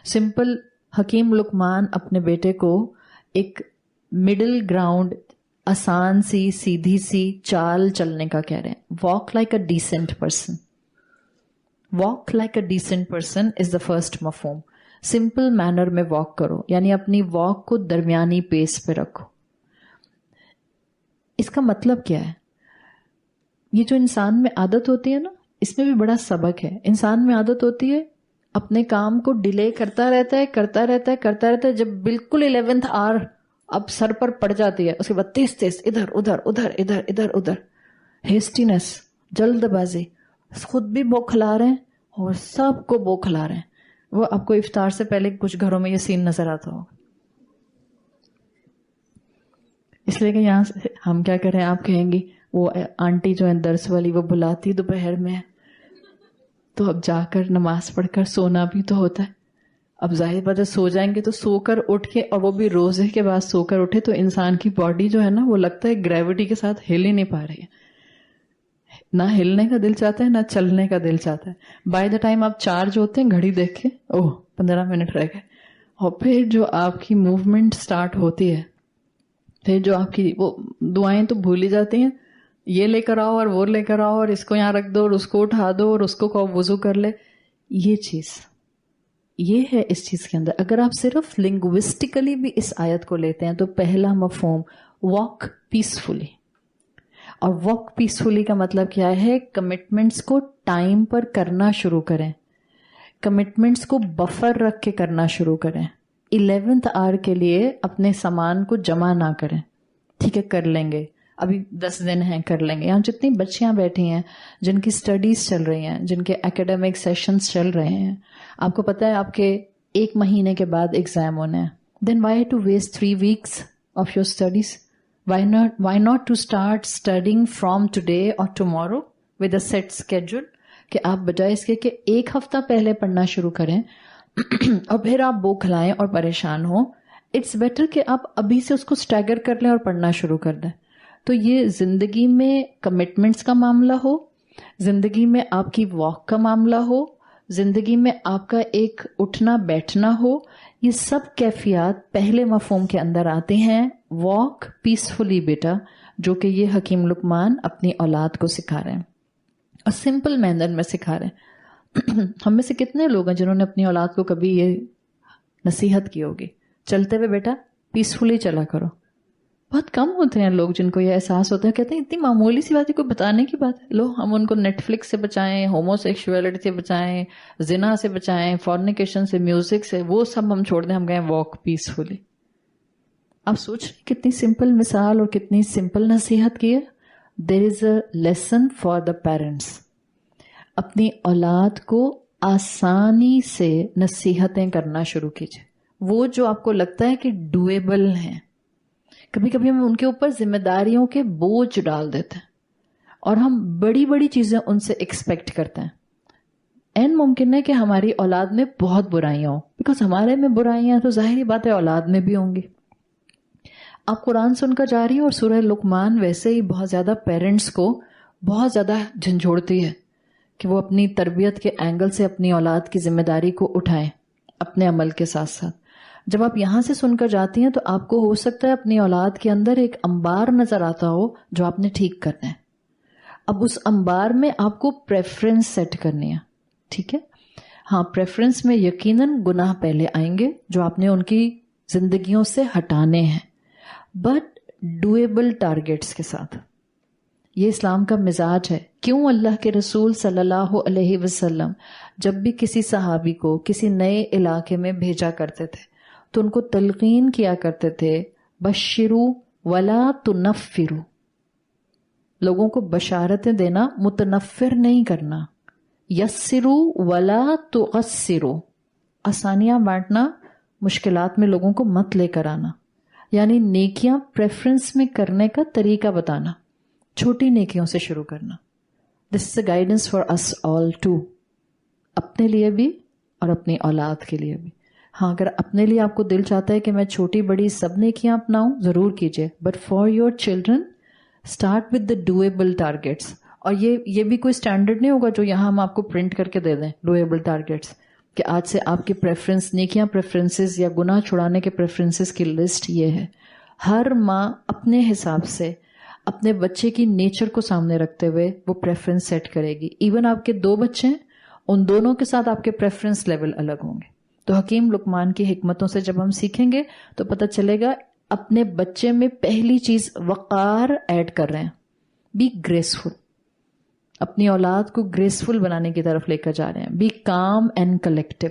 سمپل حکیم لقمان اپنے بیٹے کو ایک مڈل گراؤنڈ، آسان سی سیدھی سی چال چلنے کا کہہ رہے ہیں. Walk like a decent person. Walk like a decent person is the first مفہوم. سمپل مینر میں واک کرو، یعنی اپنی واک کو درمیانی پیس پہ رکھو. اس کا مطلب کیا ہے؟ یہ جو انسان میں عادت ہوتی ہے نا، اس میں بھی بڑا سبق ہے. انسان میں عادت ہوتی ہے اپنے کام کو ڈیلے کرتا رہتا ہے. جب بالکل 11th آور اب سر پر پڑ جاتی ہے، اس کے بعد تیز ادھر ادھر ہیسٹینس، جلد بازی، خود بھی بوکھلا رہے ہیں اور سب کو بوکھلا رہے ہیں. وہ آپ کو افطار سے پہلے کچھ گھروں میں یہ سین نظر آتا ہوگا. اس لیے کہ یہاں سے ہم کیا کریں، آپ کہیں گی وہ آنٹی جو ہے درس والی وہ بلاتی دوپہر میں تو اب جا کر نماز پڑھ کر سونا بھی تو ہوتا ہے. اب ظاہر بات ہے سو جائیں گے تو سو کر اٹھ کے, اور وہ بھی روزے کے بعد سو کر اٹھے تو انسان کی باڈی جو ہے نا وہ لگتا ہے گریوٹی کے ساتھ ہل ہی نہیں پا رہی ہے. نہ ہلنے کا دل چاہتا ہے نہ چلنے کا دل چاہتا ہے. بائی دا ٹائم آپ چارج ہوتے ہیں گھڑی دیکھ کے, 15 منٹ رہ گئے. اور پھر جو آپ کی موومنٹ سٹارٹ ہوتی ہے, پھر جو آپ کی وہ دعائیں تو بھول ہی جاتی ہیں, یہ لے کر آؤ اور وہ لے کر آؤ اور اس کو یہاں رکھ دو اور اس کو اٹھا دو اور اس کو کہو وضو کر لے. یہ چیز یہ ہے اس چیز کے اندر. اگر آپ صرف لنگوسٹکلی بھی اس آیت کو لیتے ہیں تو پہلا مفہوم واک پیسفلی, اور واک پیسفلی کا مطلب کیا ہے؟ کمٹمنٹس کو ٹائم پر کرنا شروع کریں, کمٹمنٹس کو بفر رکھ کے کرنا شروع کریں. 11th آور کے لیے اپنے سامان کو جمع نہ کریں. ٹھیک ہے کر لیں گے, ابھی 10 دن ہیں کر لیں گے. یہاں جتنی بچیاں بیٹھی ہیں جن کی سٹڈیز چل رہی ہیں, جن کے اکیڈمک سیشنز چل رہے ہیں, آپ کو پتا ہے آپ کے 1 مہینے کے بعد ایگزام ہونے ہیں. Then why to waste 3 weeks of your studies? Why not to start studying from today or tomorrow with a set schedule؟ کہ آپ بجائے اس کے کہ 1 ہفتہ پہلے پڑھنا شروع کریں اور پھر آپ بوکھلائیں اور پریشان ہوں, اٹس بیٹر کہ آپ ابھی سے اس کو اسٹیگر کر لیں اور پڑھنا شروع کر دیں. تو یہ زندگی میں کمٹمنٹس کا معاملہ ہو, زندگی میں آپ کی واک کا معاملہ ہو, زندگی میں آپ کا ایک اٹھنا بیٹھنا ہو, یہ سب کیفیات پہلے مفہوم کے اندر آتے ہیں. واک پیسفلی بیٹا, جو کہ یہ حکیم لقمان اپنی اولاد کو سکھا رہے ہیں اور سمپل مینر میں سکھا رہے ہیں. ہم میں سے کتنے لوگ ہیں جنہوں نے اپنی اولاد کو کبھی یہ نصیحت کی ہوگی چلتے ہوئے بیٹا پیسفلی چلا کرو؟ بہت کم ہوتے ہیں لوگ جن کو یہ احساس ہوتا ہے. کہتے ہیں اتنی معمولی سی بات ہے, کوئی بتانے کی بات ہے. لو ہم ان کو نیٹ فلکس سے بچائیں, ہومو سیکشولیٹی سے بچائیں, زنا سے بچائیں, فورنیکیشن سے, میوزک سے, وہ سب ہم چھوڑ دیں, ہم گئے واک پیسفلی. آپ سوچ رہے کتنی سمپل مثال اور کتنی سمپل نصیحت کی ہے. There is a lesson for the parents. اپنی اولاد کو آسانی سے نصیحتیں کرنا شروع کیجیے, وہ جو آپ کو لگتا ہے کہ ڈویبل ہیں. کبھی کبھی ہم ان کے اوپر ذمہ داریوں کے بوجھ ڈال دیتے ہیں اور ہم بڑی بڑی چیزیں ان سے ایکسپیکٹ کرتے ہیں. این ممکن ہے کہ ہماری اولاد میں بہت برائیاں ہوں, بیکاز ہمارے میں برائیاں تو ظاہری بات ہے اولاد میں بھی ہوں گی. آپ قرآن سن کر جا رہی ہیں اور سورہ لقمان ویسے ہی بہت زیادہ پیرنٹس کو بہت زیادہ جھنجھوڑتی ہے کہ وہ اپنی تربیت کے اینگل سے اپنی اولاد کی ذمہ داری کو اٹھائیں اپنے عمل کے ساتھ ساتھ. جب آپ یہاں سے سن کر جاتی ہیں تو آپ کو ہو سکتا ہے اپنی اولاد کے اندر ایک انبار نظر آتا ہو جو آپ نے ٹھیک کرنا ہے. اب اس انبار میں آپ کو پریفرنس سیٹ کرنی ہے. ٹھیک ہے, ہاں پریفرنس میں یقیناً گناہ پہلے آئیں گے جو آپ نے ان کی زندگیوں سے ہٹانے ہیں, بٹ ڈویبل ٹارگیٹس کے ساتھ. یہ اسلام کا مزاج ہے. کیوں اللہ کے رسول صلی اللہ علیہ وسلم جب بھی کسی صحابی کو کسی نئے علاقے میں بھیجا کرتے تھے تو ان کو تلقین کیا کرتے تھے بشرو ولا تنفرو, لوگوں کو بشارتیں دینا, متنفر نہیں کرنا. یسرو ولا تعسرو, آسانیاں بانٹنا, مشکلات میں لوگوں کو مت لے کر آنا. یعنی نیکیاں پریفرنس میں کرنے کا طریقہ بتانا, چھوٹی نیکیوں سے شروع کرنا. This is a guidance for us all too, اپنے لیے بھی اور اپنی اولاد کے لیے بھی. ہاں اگر اپنے لیے آپ کو دل چاہتا ہے کہ میں چھوٹی بڑی سب نیکیاں اپناؤں, ضرور کیجیے, but for your children start with the doable targets. اور یہ بھی کوئی اسٹینڈرڈ نہیں ہوگا جو یہاں ہم آپ کو پرنٹ کر کے دے دیں, ڈویبل ٹارگیٹس, کہ آج سے آپ کی پریفرنس نیکیاں پریفرنسز یا گناہ چھڑانے کے پریفرنسز کی لسٹ یہ ہے. ہر ماں اپنے حساب سے اپنے بچے کی نیچر کو سامنے رکھتے ہوئے وہ پریفرنس سیٹ کرے گی. ایون آپ کے 2 بچے ہیں, ان دونوں کے ساتھ آپ کے پریفرنس لیول الگ ہوں گے. تو حکیم لقمان کی حکمتوں سے جب ہم سیکھیں گے تو پتہ چلے گا اپنے بچے میں پہلی چیز وقار ایڈ کر رہے ہیں. بی گریسفل, اپنی اولاد کو گریسفل بنانے کی طرف لے کر جا رہے ہیں. Be calm and collective.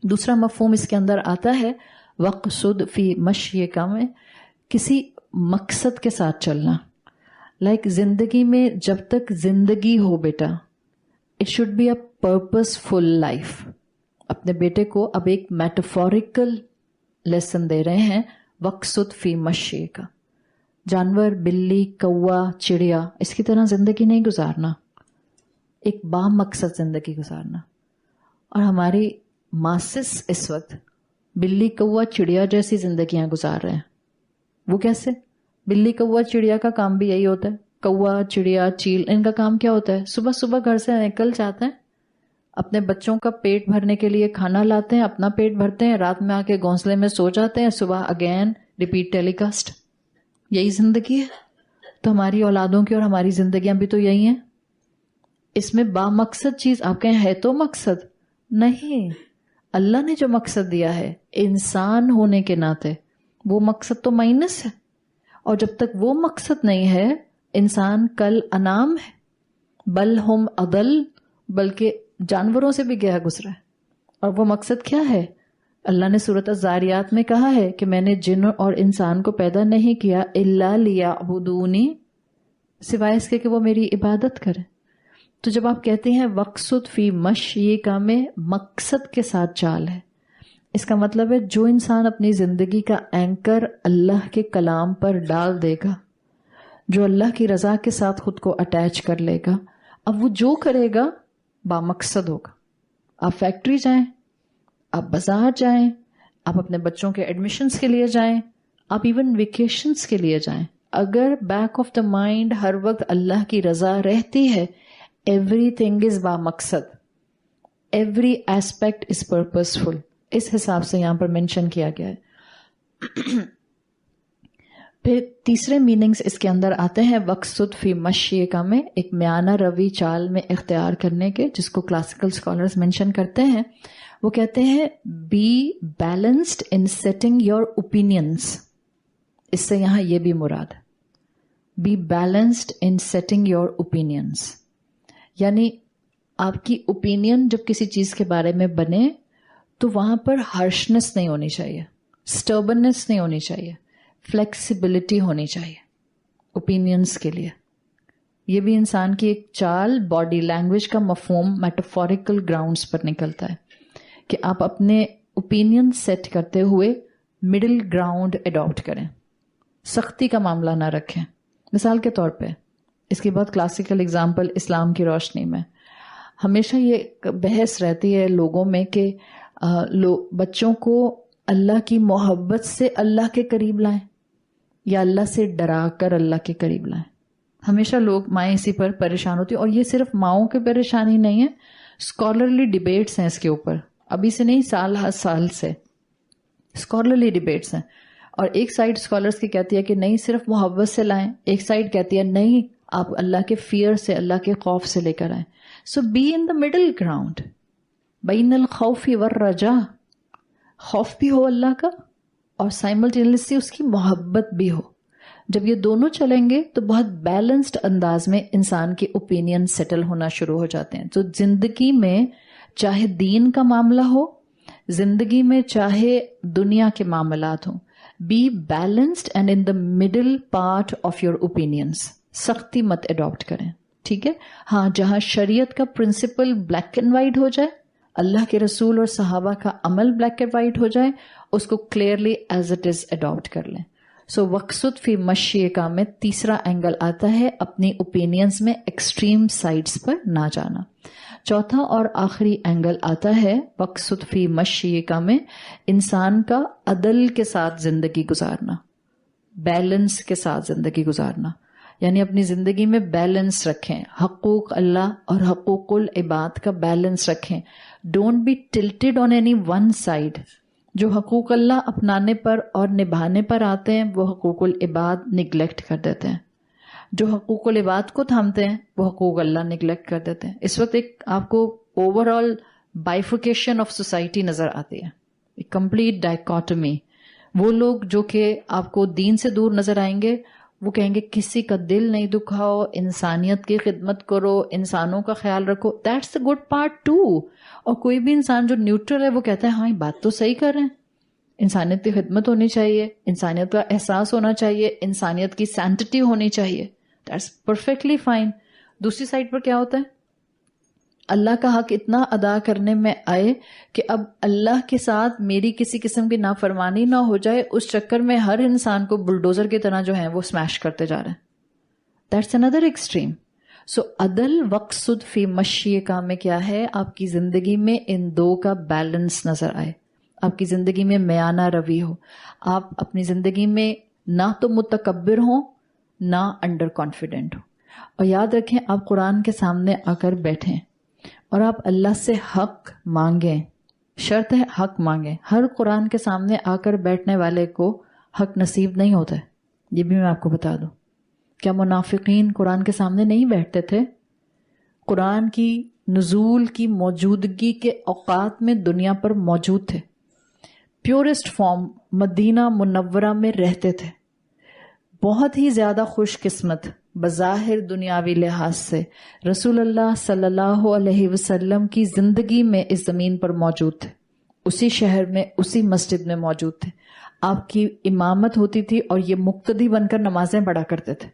دوسرا مفہوم اس کے اندر آتا ہے وقصد فی مشیک, میں کسی مقصد کے ساتھ چلنا. لائک زندگی میں جب تک زندگی ہو بیٹا, it should be a purposeful life. اپنے بیٹے کو اب ایک میٹافوریکل لیسن دے رہے ہیں وقصد فی مشیک. جانور, بلی, کوا, چڑیا, اس کی طرح زندگی نہیں گزارنا. ایک بامقصد زندگی گزارنا. اور ہماری ماسس اس وقت بلی کوا چڑیا جیسی زندگیاں گزار رہے ہیں. وہ کیسے؟ بلی کوا چڑیا کا کام بھی یہی ہوتا ہے. کوا چڑیا چیل ان کا کام کیا ہوتا ہے؟ صبح صبح گھر سے نکل جاتے ہیں, اپنے بچوں کا پیٹ بھرنے کے لیے کھانا لاتے ہیں, اپنا پیٹ بھرتے ہیں, رات میں آ کے گھونسلے میں سو جاتے ہیں, صبح اگین ریپیٹ ٹیلی کاسٹ. یہی زندگی ہے. تو ہماری اولادوں کی اور ہماری زندگیاں بھی تو یہی ہیں. اس میں بامقصد چیز آپ کہیں ہے تو مقصد نہیں. اللہ نے جو مقصد دیا ہے انسان ہونے کے ناطے وہ مقصد تو مائنس ہے. اور جب تک وہ مقصد نہیں ہے انسان کل انعام ہے, بل ہم اضل, بلکہ جانوروں سے بھی گیا گزرا ہے. اور وہ مقصد کیا ہے؟ اللہ نے سورۃ الذاریات میں کہا ہے کہ میں نے جن اور انسان کو پیدا نہیں کیا الا لیعبدونی, سوائے اس کے کہ وہ میری عبادت کریں. تو جب آپ کہتے ہیں وقصد فی مشیک میں مقصد کے ساتھ چال ہے, اس کا مطلب ہے جو انسان اپنی زندگی کا اینکر اللہ کے کلام پر ڈال دے گا, جو اللہ کی رضا کے ساتھ خود کو اٹیچ کر لے گا, اب وہ جو کرے گا بامقصد ہوگا. آپ فیکٹری جائیں, آپ بازار جائیں, آپ اپنے بچوں کے ایڈمیشنز کے لیے جائیں, آپ ایون ویکیشنز کے لیے جائیں, اگر بیک آف دا مائنڈ ہر وقت اللہ کی رضا رہتی ہے, ایوری تھنگ از بامقصد, ایوری ایسپیکٹ از پرپزفل. اس حساب سے یہاں پر مینشن کیا گیا ہے. پھر تیسرے میننگز اس کے اندر آتے ہیں وقصد فی مشیکا میں, ایک میانہ روی چال میں اختیار کرنے کے, جس کو کلاسیکل اسکالرز مینشن کرتے ہیں. وہ کہتے ہیں be balanced in setting your opinions. اس سے یہاں یہ بھی مراد ہے, be balanced in setting your opinions, یعنی آپ کی اوپینین جب کسی چیز کے بارے میں بنے تو وہاں پر ہارشنس نہیں ہونی چاہیے, سٹربنس نہیں ہونی چاہیے, فلیکسیبلٹی ہونی چاہیے اوپینینس کے لیے. یہ بھی انسان کی ایک چال, باڈی لینگویج کا مفہوم میٹافوریکل گراؤنڈز پر نکلتا ہے کہ آپ اپنے اوپینین سیٹ کرتے ہوئے مڈل گراؤنڈ اڈاپٹ کریں, سختی کا معاملہ نہ رکھیں. مثال کے طور پہ اس کی بہت کلاسیکل اگزامپل اسلام کی روشنی میں ہمیشہ یہ بحث رہتی ہے لوگوں میں کہ بچوں کو اللہ کی محبت سے اللہ کے قریب لائیں یا اللہ سے ڈرا کر اللہ کے قریب لائیں. ہمیشہ لوگ مائیں اسی پر پریشان ہوتی ہیں, اور یہ صرف ماؤں کی پریشانی نہیں ہے, اسکالرلی ڈیبیٹس ہیں اس کے اوپر, ابھی سے نہیں سال سے اسکالرلی ڈیبیٹس ہیں. اور ایک سائڈ اسکالرس کی کہتی ہے کہ نہیں صرف محبت سے لائیں, ایک سائڈ کہتی ہے نہیں آپ اللہ کے فیئر سے, اللہ کے خوف سے لے کر آئیں. So be in the middle ground بین الخوف والرجا, خوف بھی ہو اللہ کا اور سائملٹینیسلی اس کی محبت بھی ہو. جب یہ دونوں چلیں گے تو بہت بیلنسڈ انداز میں انسان کے اوپینین سیٹل ہونا شروع ہو جاتے ہیں. تو زندگی میں چاہے دین کا معاملہ ہو, زندگی میں چاہے دنیا کے معاملات ہوں, be balanced and in the middle part of your opinions. سختی مت اڈاپٹ کریں, ٹھیک ہے. ہاں جہاں شریعت کا پرنسپل بلیک اینڈ وائٹ ہو جائے, اللہ کے رسول اور صحابہ کا عمل بلیک اینڈ وائٹ ہو جائے, اس کو clearly as it is adopt کر لیں. سو وقصد فی مشیکا میں تیسرا اینگل آتا ہے اپنی اوپینینز میں ایکسٹریم سائڈز پر نہ جانا. چوتھا اور آخری اینگل آتا ہے وقصد فی مشیکا میں انسان کا عدل کے ساتھ زندگی گزارنا, بیلنس کے ساتھ زندگی گزارنا. یعنی اپنی زندگی میں بیلنس رکھیں, حقوق اللہ اور حقوق العباد کا بیلنس رکھیں. Don't be tilted on any one side. جو حقوق اللہ اپنانے پر اور نبھانے پر آتے ہیں وہ حقوق العباد نگلیکٹ کر دیتے ہیں, جو حقوق العباد کو تھامتے ہیں وہ حقوق اللہ نگلیکٹ کر دیتے ہیں. اس وقت ایک آپ کو over all bifurcation of society نظر آتی ہے, ایک کمپلیٹ ڈائیکاٹمی. وہ لوگ جو کہ آپ کو دین سے دور نظر آئیں گے وہ کہیں گے کسی کا دل نہیں دکھاؤ, انسانیت کی خدمت کرو, انسانوں کا خیال رکھو. That's the good part too. اور کوئی بھی انسان جو نیوٹرل ہے وہ کہتا ہے ہاں یہ بات تو صحیح کر رہے ہیں, انسانیت کی خدمت ہونی چاہیے, انسانیت کا احساس ہونا چاہیے, انسانیت کی سینٹٹی ہونی چاہیے. That's perfectly fine. دوسری سائڈ پر کیا ہوتا ہے, اللہ کا حق اتنا ادا کرنے میں آئے کہ اب اللہ کے ساتھ میری کسی قسم کی نافرمانی نہ ہو جائے, اس چکر میں ہر انسان کو بلڈوزر کی طرح جو ہے وہ سمیش کرتے جا رہے ہیں. That's another extreme. سو عدل وقصد فی مشی کا میں کیا ہے؟ آپ کی زندگی میں ان دو کا بیلنس نظر آئے، آپ کی زندگی میں میانہ روی ہو، آپ اپنی زندگی میں نہ تو متکبر ہوں نہ انڈر کانفیڈنٹ ہو. اور یاد رکھیں آپ قرآن کے سامنے آ کر بیٹھیں اور آپ اللہ سے حق مانگیں، شرط ہے حق مانگیں. ہر قرآن کے سامنے آ کر بیٹھنے والے کو حق نصیب نہیں ہوتا ہے، یہ بھی میں آپ کو بتا دوں. کیا منافقین قرآن کے سامنے نہیں بیٹھتے تھے؟ قرآن کی نزول کی موجودگی کے اوقات میں دنیا پر موجود تھے، پیورسٹ فارم مدینہ منورہ میں رہتے تھے. بہت ہی زیادہ خوش قسمت بظاہر دنیاوی لحاظ سے رسول اللہ صلی اللہ علیہ وسلم کی زندگی میں اس زمین پر موجود تھے، اسی شہر میں اسی مسجد میں موجود تھے. آپ کی امامت ہوتی تھی اور یہ مقتدی بن کر نمازیں پڑھا کرتے تھے.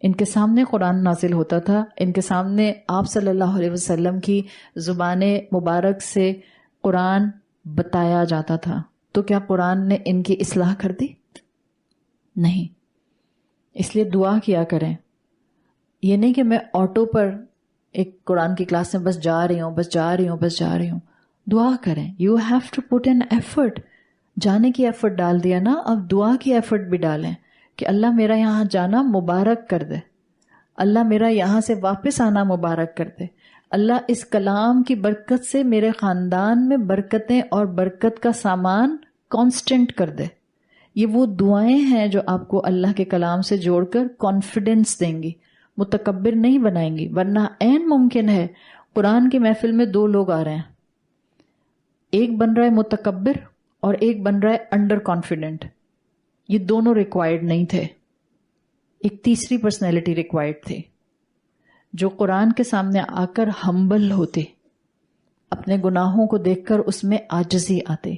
ان کے سامنے قرآن نازل ہوتا تھا، ان کے سامنے آپ صلی اللہ علیہ وسلم کی زبان مبارک سے قرآن بتایا جاتا تھا. تو کیا قرآن نے ان کی اصلاح کر دی؟ نہیں. اس لیے دعا کیا کریں. یہ نہیں کہ میں آٹو پر ایک قرآن کی کلاس میں بس جا رہی ہوں. دعا کریں. You have to put an effort. جانے کی ایفرٹ ڈال دیا نا، اب دعا کی ایفرٹ بھی ڈالیں کہ اللہ میرا یہاں جانا مبارک کر دے، اللہ میرا یہاں سے واپس آنا مبارک کر دے، اللہ اس کلام کی برکت سے میرے خاندان میں برکتیں اور برکت کا سامان کانسٹنٹ کر دے. یہ وہ دعائیں ہیں جو آپ کو اللہ کے کلام سے جوڑ کر کانفیڈنس دیں گی، متکبر نہیں بنائیں گی. ورنہ عین ممکن ہے قرآن کی محفل میں دو لوگ آ رہے ہیں، ایک بن رہا ہے متکبر اور ایک بن رہا ہے انڈر کانفیڈنٹ. یہ دونوں ریکوائرڈ نہیں تھے، ایک تیسری پرسنالٹی ریکوائرڈ تھی جو قرآن کے سامنے آ کر ہمبل ہوتے، اپنے گناہوں کو دیکھ کر اس میں عاجزی آتی،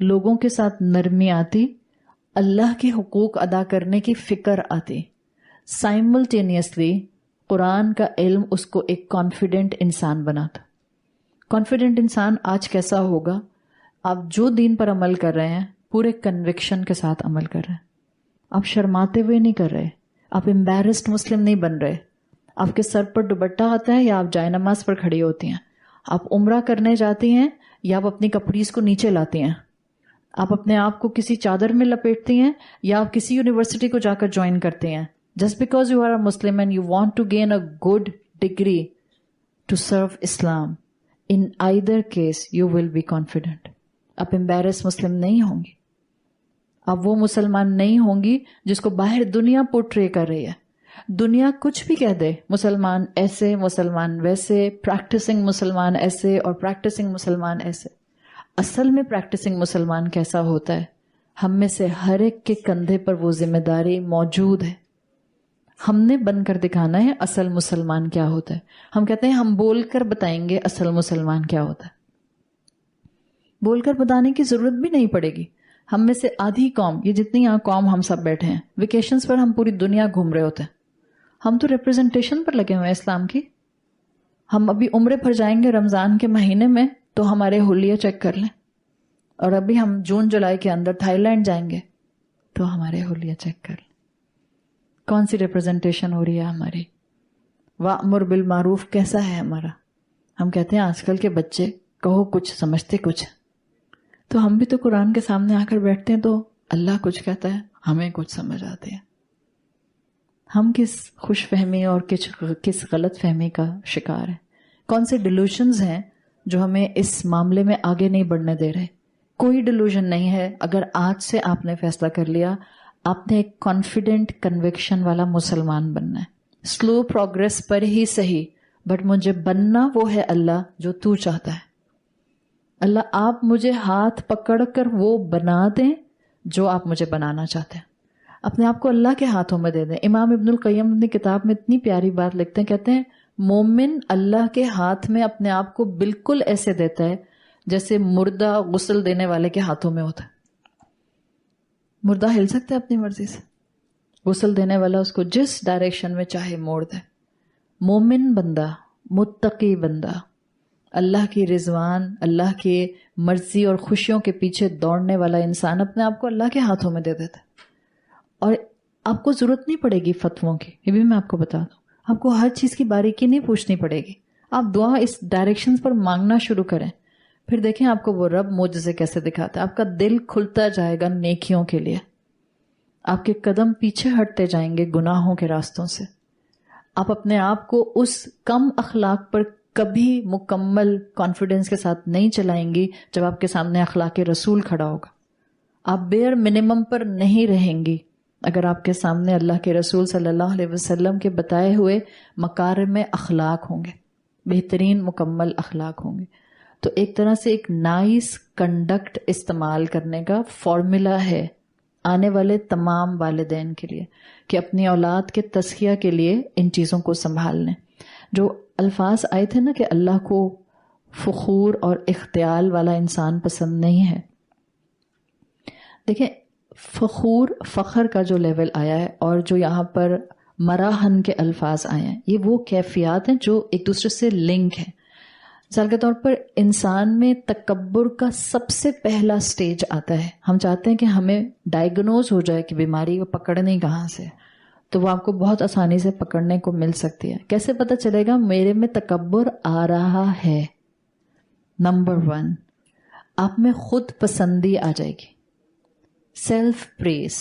لوگوں کے ساتھ نرمی آتی، اللہ کے حقوق ادا کرنے کی فکر آتی. سائملٹینیسلی قرآن کا علم اس کو ایک کانفیڈنٹ انسان بناتا. کانفیڈنٹ انسان آج کیسا ہوگا؟ آپ جو دین پر عمل کر رہے ہیں پورے کنوکشن کے ساتھ عمل کر رہے ہیں، آپ شرماتے ہوئے نہیں کر رہے، آپ امبیرسڈ مسلم نہیں بن رہے. آپ کے سر پر دوپٹہ آتا ہے یا آپ جائے نماز پر کھڑی ہوتی ہیں، آپ عمرہ کرنے جاتی ہیں یا آپ اپنی کپڑیز کو نیچے لاتی ہیں، آپ اپنے آپ کو کسی چادر میں لپیٹتی ہیں یا آپ کسی یونیورسٹی کو جا کر جوائن کرتے ہیں. Just because you are a Muslim and you want to gain a good degree to serve Islam, in either case you will be confident. آپ امبیرس مسلم نہیں ہوں گی، آپ وہ مسلمان نہیں ہوں گی جس کو باہر دنیا پورٹرے کر رہی ہے. دنیا کچھ بھی کہہ دے، مسلمان ایسے، مسلمان ویسے، پریکٹسنگ مسلمان ایسے اور پریکٹسنگ مسلمان ایسے. اصل میں پریکٹسنگ مسلمان کیسا ہوتا ہے؟ ہم میں سے ہر ایک کے کندھے پر وہ ذمہ داری موجود ہے. ہم نے بن کر دکھانا ہے اصل مسلمان کیا ہوتا ہے. ہم کہتے ہیں ہم بول کر بتائیں گے اصل مسلمان کیا ہوتا ہے. بول کر بتانے کی ضرورت بھی نہیں پڑے گی. ہم میں سے آدھی قوم، یہ جتنی یہاں قوم ہم سب بیٹھے ہیں، ویکیشنز پر ہم پوری دنیا گھوم رہے ہوتے ہیں. ہم تو ریپرزنٹیشن پر لگے ہوئے ہیں اسلام کی. ہم ابھی عمرے پر جائیں گے رمضان کے مہینے میں تو ہمارے حلیے چیک کر لیں، اور ابھی ہم جون جولائی کے اندر تھائی لینڈ جائیں گے تو ہمارے حلیے چیک کر لیں. کون سی ریپرزنٹیشن ہو رہی ہے ہماری؟ وَأْمُرْ بِالْمَعْرُوف کیسا ہے ہمارا؟ ہم کہتے ہیں آج کل کے بچے کہو کچھ سمجھتے کچھ. تو ہم بھی تو قرآن کے سامنے آ کر بیٹھتے ہیں تو اللہ کچھ کہتا ہے، ہمیں کچھ سمجھ آتے ہیں. ہم کس خوش فہمی اور کس غلط فہمی کا شکار ہیں؟ کون سے ڈیلوژنز ہیں جو ہمیں اس معاملے میں آگے نہیں بڑھنے دے رہے؟ کوئی ڈیلوژن نہیں ہے. اگر آج سے آپ نے فیصلہ کر لیا آپ نے ایک کانفیڈنٹ کنوکشن والا مسلمان بننا ہے. سلو پروگرس پر ہی صحیح، بٹ مجھے بننا وہ ہے اللہ جو تو چاہتا ہے. اللہ آپ مجھے ہاتھ پکڑ کر وہ بنا دیں جو آپ مجھے بنانا چاہتے ہیں. اپنے آپ کو اللہ کے ہاتھوں میں دے دیں. امام ابن القیم اپنی کتاب میں اتنی پیاری بات لکھتے ہیں، کہتے ہیں مومن اللہ کے ہاتھ میں اپنے آپ کو بالکل ایسے دیتا ہے جیسے مردہ غسل دینے والے کے ہاتھوں میں ہوتا ہے. مردہ ہل سکتا ہے اپنی مرضی سے، غسل دینے والا اس کو جس ڈائریکشن میں چاہے موڑ دے. مومن بندہ، متقی بندہ، اللہ کی رضوان، اللہ کی مرضی اور خوشیوں کے پیچھے دوڑنے والا انسان اپنے آپ کو اللہ کے ہاتھوں میں دے دیتا ہے. اور آپ کو ضرورت نہیں پڑے گی فتووں کی، یہ بھی میں آپ کو بتا دوں. آپ کو ہر چیز کی باریکی نہیں پوچھنی پڑے گی. آپ دعا اس ڈائریکشن پر مانگنا شروع کریں, پھر دیکھیں آپ کو وہ رب معجزے کیسے دکھاتا ہے. آپ کا دل کھلتا جائے گا نیکیوں کے لیے, آپ کے قدم پیچھے ہٹتے جائیں گے گناہوں کے راستوں سے. آپ اپنے آپ کو اس کم اخلاق پر کبھی مکمل کانفیڈنس کے ساتھ نہیں چلائیں گی جب آپ کے سامنے اخلاق رسول کھڑا ہوگا. آپ بیئر منیمم پر نہیں رہیں گی اگر آپ کے سامنے اللہ کے رسول صلی اللہ علیہ وسلم کے بتائے ہوئے مکارم اخلاق ہوں گے, بہترین مکمل اخلاق ہوں گے. تو ایک طرح سے ایک نائس کنڈکٹ استعمال کرنے کا فارمولا ہے آنے والے تمام والدین کے لیے کہ اپنی اولاد کے تزکیہ کے لیے ان چیزوں کو سنبھال لیں. جو الفاظ آئے تھے نا کہ اللہ کو فخور اور اختیال والا انسان پسند نہیں ہے. دیکھیں فخر کا جو لیول آیا ہے اور جو یہاں پر مراحن کے الفاظ آئے ہیں, یہ وہ کیفیات ہیں جو ایک دوسرے سے لنک ہیں. مثال کے طور پر انسان میں تکبر کا سب سے پہلا سٹیج آتا ہے. ہم چاہتے ہیں کہ ہمیں ڈائگنوز ہو جائے کہ بیماری وہ پکڑنی کہاں سے, تو وہ آپ کو بہت آسانی سے پکڑنے کو مل سکتی ہے. کیسے پتہ چلے گا میرے میں تکبر آ رہا ہے؟ نمبر 1, آپ میں خود پسندی آ جائے گی, سیلف پریز.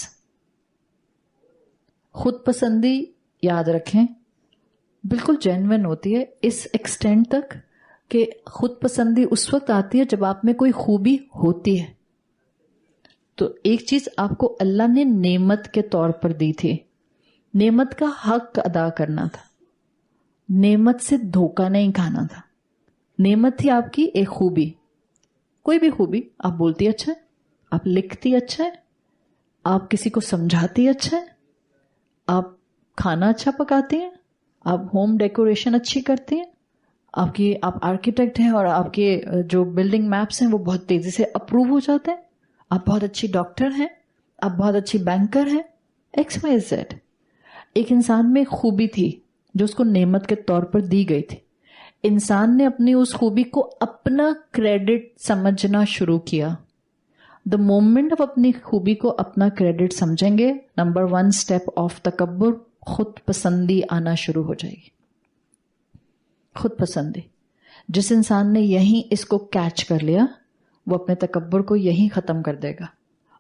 خود پسندی یاد رکھیں بالکل جینوین ہوتی ہے اس ایکسٹینٹ تک کہ خود پسندی اس وقت آتی ہے جب آپ میں کوئی خوبی ہوتی ہے. تو ایک چیز آپ کو اللہ نے نعمت کے طور پر دی تھی, نعمت کا حق ادا کرنا تھا, نعمت سے دھوکہ نہیں کھانا تھا. نعمت تھی آپ کی ایک خوبی, کوئی بھی خوبی. آپ بولتی اچھا ہے, آپ لکھتی اچھا ہے, آپ کسی کو سمجھاتی اچھا ہے, آپ کھانا اچھا پکاتی ہیں, آپ ہوم ڈیکوریشن اچھی کرتی ہیں, آپ آرکیٹیکٹ ہیں اور آپ کے جو بلڈنگ میپس ہیں وہ بہت تیزی سے اپروو ہو جاتے ہیں, آپ بہت اچھی ڈاکٹر ہیں, آپ بہت اچھی بینکر ہیں, ایکس وائی زیڈ. ایک انسان میں خوبی تھی جو اس کو نعمت کے طور پر دی گئی تھی. انسان نے اپنی اس خوبی کو اپنا کریڈٹ سمجھنا شروع کیا. دا مومنٹ آپ اپنی خوبی کو اپنا کریڈٹ سمجھیں گے, نمبر 1 اسٹیپ آف تکبر, خود پسندی آنا شروع ہو جائے گی. خود پسندی. جس انسان نے یہیں اس کو کیچ کر لیا وہ اپنے تکبر کو یہیں ختم کر دے گا.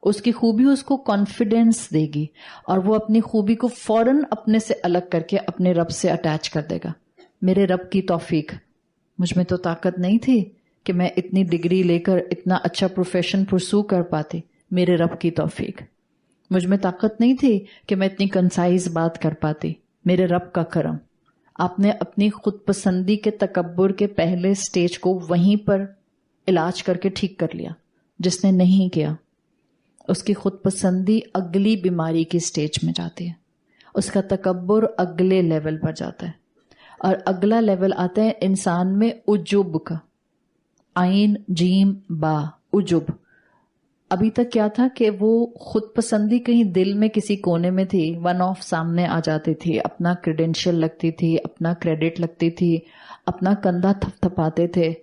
اس کی خوبی اس کو کانفیڈینس دے گی اور وہ اپنی خوبی کو فوراً اپنے سے الگ کر کے اپنے رب سے اٹیچ کر دے گا. میرے رب کی توفیق, مجھ میں تو طاقت نہیں تھی کہ میں اتنی ڈگری لے کر اتنا اچھا پروفیشن پرسو کر پاتی, میرے رب کی توفیق. مجھ میں طاقت نہیں تھی کہ میں اتنی کنسائز بات کر پاتی, میرے رب کا کرم. آپ نے اپنی خود پسندی کے تکبر کے پہلے سٹیج کو وہیں پر علاج کر کے ٹھیک کر لیا. جس نے نہیں کیا اس کی خود پسندی اگلی بیماری کی سٹیج میں جاتی ہے, اس کا تکبر اگلے لیول پر جاتا ہے. اور اگلا لیول آتا ہے انسان میں عجب کا, عین جیم با, عجب. ابھی تک کیا تھا کہ وہ خود پسندی کہیں دل میں کسی کونے میں تھی, ون آف سامنے آ جاتی تھی, اپنا کریڈینشیل لگتی تھی, اپنا کریڈٹ لگتی تھی, اپنا کندھا تھپ تھپاتے تھے.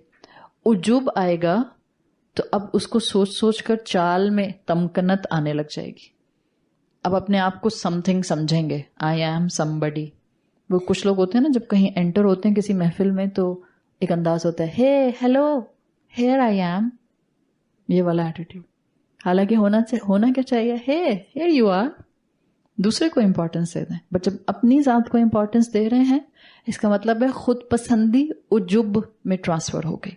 عجب آئے گا تو اب اس کو سوچ سوچ کر چال میں تمکنت آنے لگ جائے گی. اب اپنے آپ کو سم تھنگ سمجھیں گے, آئی ایم سم بڈی. وہ کچھ لوگ ہوتے ہیں نا جب کہیں انٹر ہوتے ہیں کسی محفل میں تو ایک انداز ہوتا ہے, ہے ہیلو ہیئر آئی ایم, یہ والا ایٹیٹیوڈ. حالانکہ ہونا کیا چاہیے, ہے ہیئر یو آر. دوسرے کو امپورٹنس دے دیں, بٹ جب اپنی ذات کو امپورٹنس دے رہے ہیں اس کا مطلب ہے خود پسندی عجب میں ٹرانسفر ہو گئی.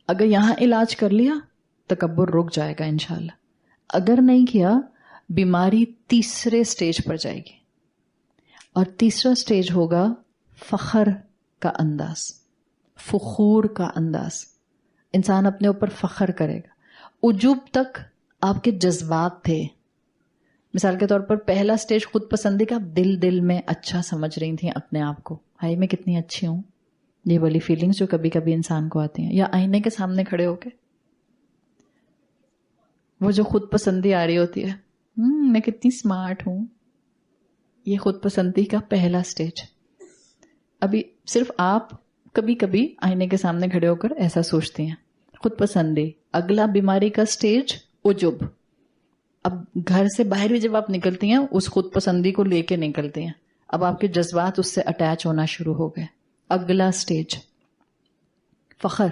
اگر یہاں علاج کر لیا تکبر رک جائے گا انشاءاللہ. اگر نہیں کیا بیماری تیسرے سٹیج پر جائے گی, اور تیسرا سٹیج ہوگا فخر کا انداز, فخور کا انداز. انسان اپنے اوپر فخر کرے گا. عجب تک آپ کے جذبات تھے. مثال کے طور پر پہلا سٹیج خود پسندی کا, آپ دل میں اچھا سمجھ رہی تھیں اپنے آپ کو, ہائی میں کتنی اچھی ہوں, یہ والی فیلنگز جو کبھی کبھی انسان کو آتی ہیں. یا آئینے کے سامنے کھڑے ہو کے وہ جو خود پسندی آ رہی ہوتی ہے, میں کتنی سمارٹ ہوں. یہ خود پسندی کا پہلا سٹیج. ابھی صرف آپ کبھی کبھی آئینے کے سامنے کھڑے ہو کر ایسا سوچتی ہیں, خود پسندی. اگلا بیماری کا سٹیج عجب. اب گھر سے باہر بھی جب آپ نکلتی ہیں اس خود پسندی کو لے کے نکلتی ہیں. اب آپ کے جذبات اس سے اٹیچ ہونا شروع ہو گئے. اگلا سٹیج فخر.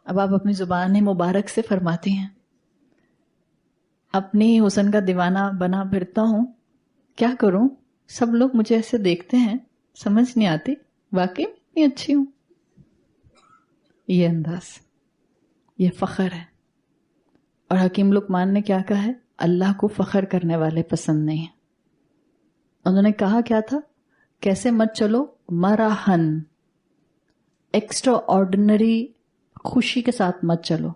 اب آپ اپنی زبان مبارک سے فرماتی ہیں اپنی حسن کا دیوانہ بنا پھرتا ہوں, کیا کروں, سب لوگ مجھے ایسے دیکھتے ہیں, سمجھ نہیں آتی, واقعی میں اچھی ہوں. یہ انداز, یہ فخر ہے. اور حکیم لقمان نے کیا کہا ہے, اللہ کو فخر کرنے والے پسند نہیں ہیں. انہوں نے کہا کیا تھا, کیسے مت چلو, مرحن, ایکسٹرا آرڈنری خوشی کے ساتھ مت چلو.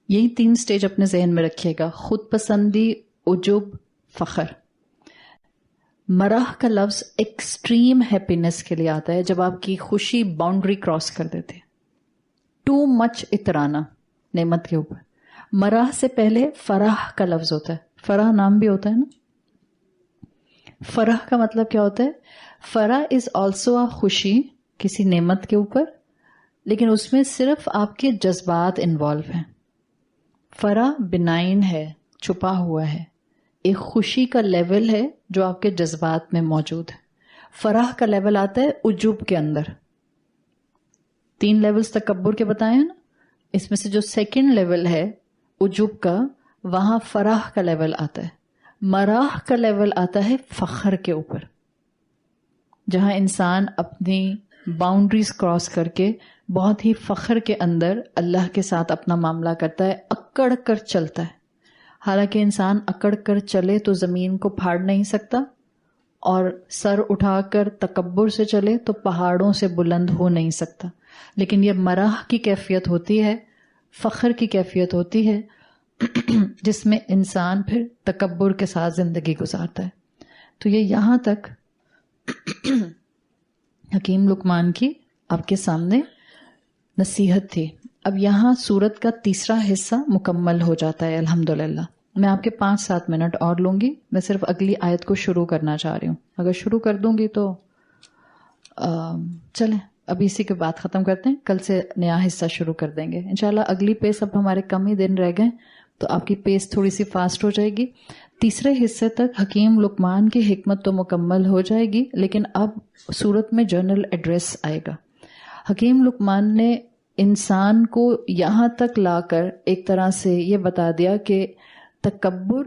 یہی 3 سٹیج اپنے ذہن میں رکھیے گا, خود پسندی, عجب, فخر. مرح کا لفظ ایکسٹریم ہیپینس کے لیے آتا ہے, جب آپ کی خوشی باؤنڈری کراس کر دیتے, ٹو مچ اترانا نعمت کے اوپر. مرح سے پہلے فرح کا لفظ ہوتا ہے, فرح نام بھی ہوتا ہے نا. فرح کا مطلب کیا ہوتا ہے, فرح از آلسو آ خوشی کسی نعمت کے اوپر, لیکن اس میں صرف آپ کے جذبات انوالو ہیں. فرح بنائن ہے, چھپا ہوا ہے, ایک خوشی کا لیول ہے جو آپ کے جذبات میں موجود ہے. فرح کا لیول آتا ہے عجب کے اندر. 3 لیولز تکبر کے بتائے ہیں نا, اس میں سے جو سیکنڈ لیول ہے عجب کا, وہاں فرح کا لیول آتا ہے. مرح کا لیول آتا ہے فخر کے اوپر, جہاں انسان اپنی باؤنڈریز کراس کر کے بہت ہی فخر کے اندر اللہ کے ساتھ اپنا معاملہ کرتا ہے, اکڑ کر چلتا ہے. حالانکہ انسان اکڑ کر چلے تو زمین کو پھاڑ نہیں سکتا, اور سر اٹھا کر تکبر سے چلے تو پہاڑوں سے بلند ہو نہیں سکتا. لیکن یہ مرح کی کیفیت ہوتی ہے, فخر کی کیفیت ہوتی ہے, جس میں انسان پھر تکبر کے ساتھ زندگی گزارتا ہے. تو یہ یہاں تک حکیم لقمان کی آپ کے سامنے نصیحت تھی. اب یہاں سورت کا تیسرا حصہ مکمل ہو جاتا ہے الحمدللہ. میں آپ کے 5-7 منٹ اور لوں گی, میں صرف اگلی آیت کو شروع کرنا چاہ رہی ہوں. اگر شروع کر دوں گی تو چلیں ابھی اسی کے بعد ختم کرتے ہیں, کل سے نیا حصہ شروع کر دیں گے انشاءاللہ. اگلی پیس, اب ہمارے کم ہی دن رہ گئے تو آپ کی پیس تھوڑی سی فاسٹ ہو جائے گی. تیسرے حصے تک حکیم لقمان کی حکمت تو مکمل ہو جائے گی, لیکن اب سورت میں جنرل ایڈریس آئے گا. حکیم لقمان نے انسان کو یہاں تک لا کر ایک طرح سے یہ بتا دیا کہ تکبر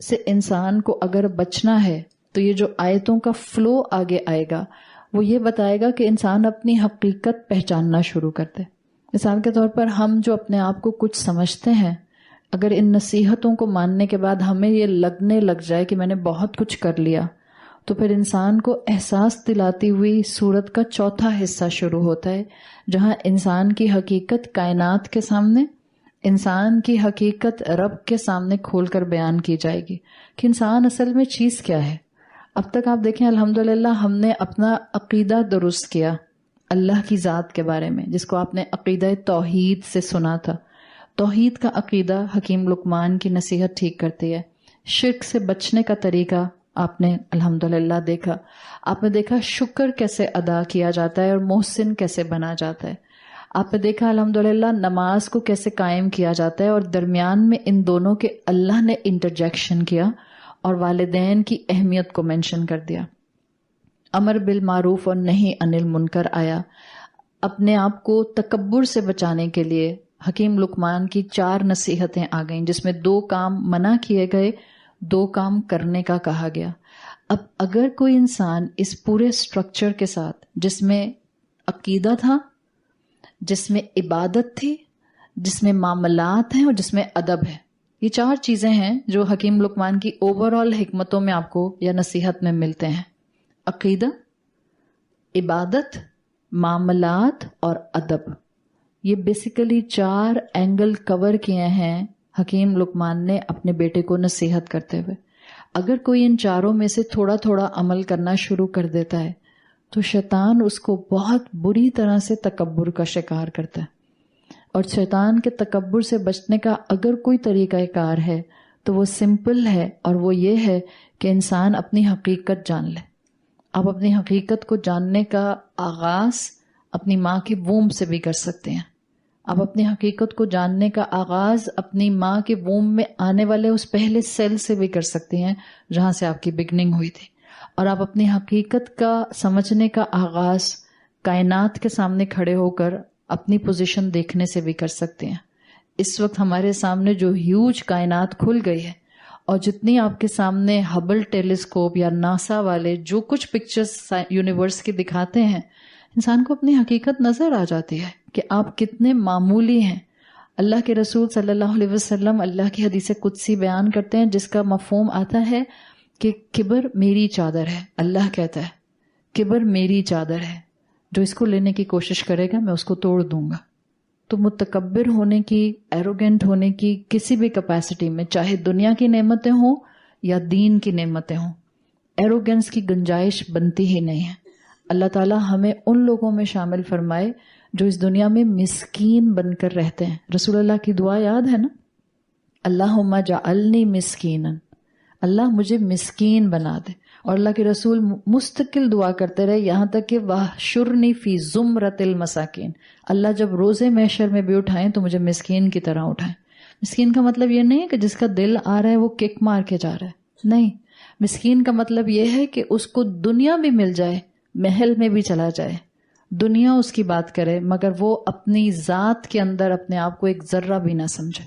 سے انسان کو اگر بچنا ہے تو یہ جو آیتوں کا فلو آگے آئے گا وہ یہ بتائے گا کہ انسان اپنی حقیقت پہچاننا شروع کر دے. مثال کے طور پر ہم جو اپنے آپ کو کچھ سمجھتے ہیں, اگر ان نصیحتوں کو ماننے کے بعد ہمیں یہ لگنے لگ جائے کہ میں نے بہت کچھ کر لیا, تو پھر انسان کو احساس دلاتی ہوئی سورت کا چوتھا حصہ شروع ہوتا ہے, جہاں انسان کی حقیقت کائنات کے سامنے, انسان کی حقیقت رب کے سامنے کھول کر بیان کی جائے گی کہ انسان اصل میں چیز کیا ہے. اب تک آپ دیکھیں الحمدللہ ہم نے اپنا عقیدہ درست کیا اللہ کی ذات کے بارے میں, جس کو آپ نے عقیدہ توحید سے سنا تھا. توحید کا عقیدہ حکیم لقمان کی نصیحت ٹھیک کرتی ہے. شرک سے بچنے کا طریقہ آپ نے الحمدللہ دیکھا. آپ نے دیکھا شکر کیسے ادا کیا جاتا ہے اور محسن کیسے بنا جاتا ہے. آپ نے دیکھا الحمدللہ نماز کو کیسے قائم کیا جاتا ہے, اور درمیان میں ان دونوں کے اللہ نے انٹرجیکشن کیا اور والدین کی اہمیت کو مینشن کر دیا. امر بالمعروف اور نہی عن المنکر آیا. اپنے آپ کو تکبر سے بچانے کے لیے حکیم لقمان کی 4 نصیحتیں آ گئیں, جس میں 2 کام منع کیے گئے, 2 کام کرنے کا کہا گیا. اب اگر کوئی انسان اس پورے سٹرکچر کے ساتھ, جس میں عقیدہ تھا, جس میں عبادت تھی, جس میں معاملات ہیں اور جس میں ادب ہے, یہ 4 چیزیں ہیں جو حکیم لقمان کی اوور آل حکمتوں میں آپ کو یا نصیحت میں ملتے ہیں. عقیدہ, عبادت, معاملات اور ادب. یہ بیسیکلی 4 اینگل کور کیے ہیں حکیم لقمان نے اپنے بیٹے کو نصیحت کرتے ہوئے. اگر کوئی ان 4 میں سے تھوڑا تھوڑا عمل کرنا شروع کر دیتا ہے تو شیطان اس کو بہت بری طرح سے تکبر کا شکار کرتا ہے. اور شیطان کے تکبر سے بچنے کا اگر کوئی طریقہ کار ہے تو وہ سمپل ہے, اور وہ یہ ہے کہ انسان اپنی حقیقت جان لے. آپ اپنی حقیقت کو جاننے کا آغاز اپنی ماں کی ووم سے بھی کر سکتے ہیں. آپ اپنی حقیقت کو جاننے کا آغاز اپنی ماں کے ووم میں آنے والے اس پہلے سیل سے بھی کر سکتے ہیں جہاں سے آپ کی بگننگ ہوئی تھی. اور آپ اپنی حقیقت کا سمجھنے کا آغاز کائنات کے سامنے کھڑے ہو کر اپنی پوزیشن دیکھنے سے بھی کر سکتے ہیں. اس وقت ہمارے سامنے جو ہیوج کائنات کھل گئی ہے اور جتنی آپ کے سامنے ہبل ٹیلیسکوپ یا ناسا والے جو کچھ پکچرز یونیورس کی دکھاتے ہیں، انسان کو اپنی حقیقت نظر آ جاتی ہے کہ آپ کتنے معمولی ہیں. اللہ کے رسول صلی اللہ علیہ وسلم اللہ کی حدیث قدسی بیان کرتے ہیں جس کا مفہوم آتا ہے کہ کبر میری چادر ہے. اللہ کہتا ہے کبر میری چادر ہے، جو اس کو لینے کی کوشش کرے گا میں اس کو توڑ دوں گا. تو متکبر ہونے کی، ایروگینٹ ہونے کی کسی بھی کیپیسٹی میں، چاہے دنیا کی نعمتیں ہوں یا دین کی نعمتیں ہوں، ایروگینس کی گنجائش بنتی ہی نہیں ہے. اللہ تعالیٰ ہمیں ان لوگوں میں شامل فرمائے جو اس دنیا میں مسکین بن کر رہتے ہیں. رسول اللہ کی دعا یاد ہے نا، اللہم جعلنی مسکینا، اللہ مجھے مسکین بنا دے. اور اللہ کے رسول مستقل دعا کرتے رہے یہاں تک کہ واحشرنی فی زمرۃ المساکین، اللہ جب روزے محشر میں بھی اٹھائیں تو مجھے مسکین کی طرح اٹھائیں. مسکین کا مطلب یہ نہیں ہے کہ جس کا دل آ رہا ہے وہ کک مار کے جا رہا ہے، نہیں. مسکین کا مطلب یہ ہے کہ اس کو دنیا بھی مل جائے، محل میں بھی چلا جائے، دنیا اس کی بات کرے، مگر وہ اپنی ذات کے اندر اپنے آپ کو ایک ذرہ بھی نہ سمجھے.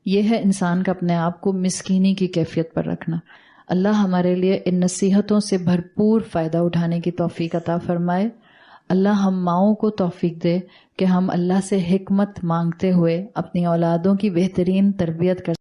یہ ہے انسان کا اپنے آپ کو مسکینی کی کیفیت پر رکھنا. اللہ ہمارے لیے ان نصیحتوں سے بھرپور فائدہ اٹھانے کی توفیق عطا فرمائے. اللہ ہم ماؤں کو توفیق دے کہ ہم اللہ سے حکمت مانگتے ہوئے اپنی اولادوں کی بہترین تربیت کر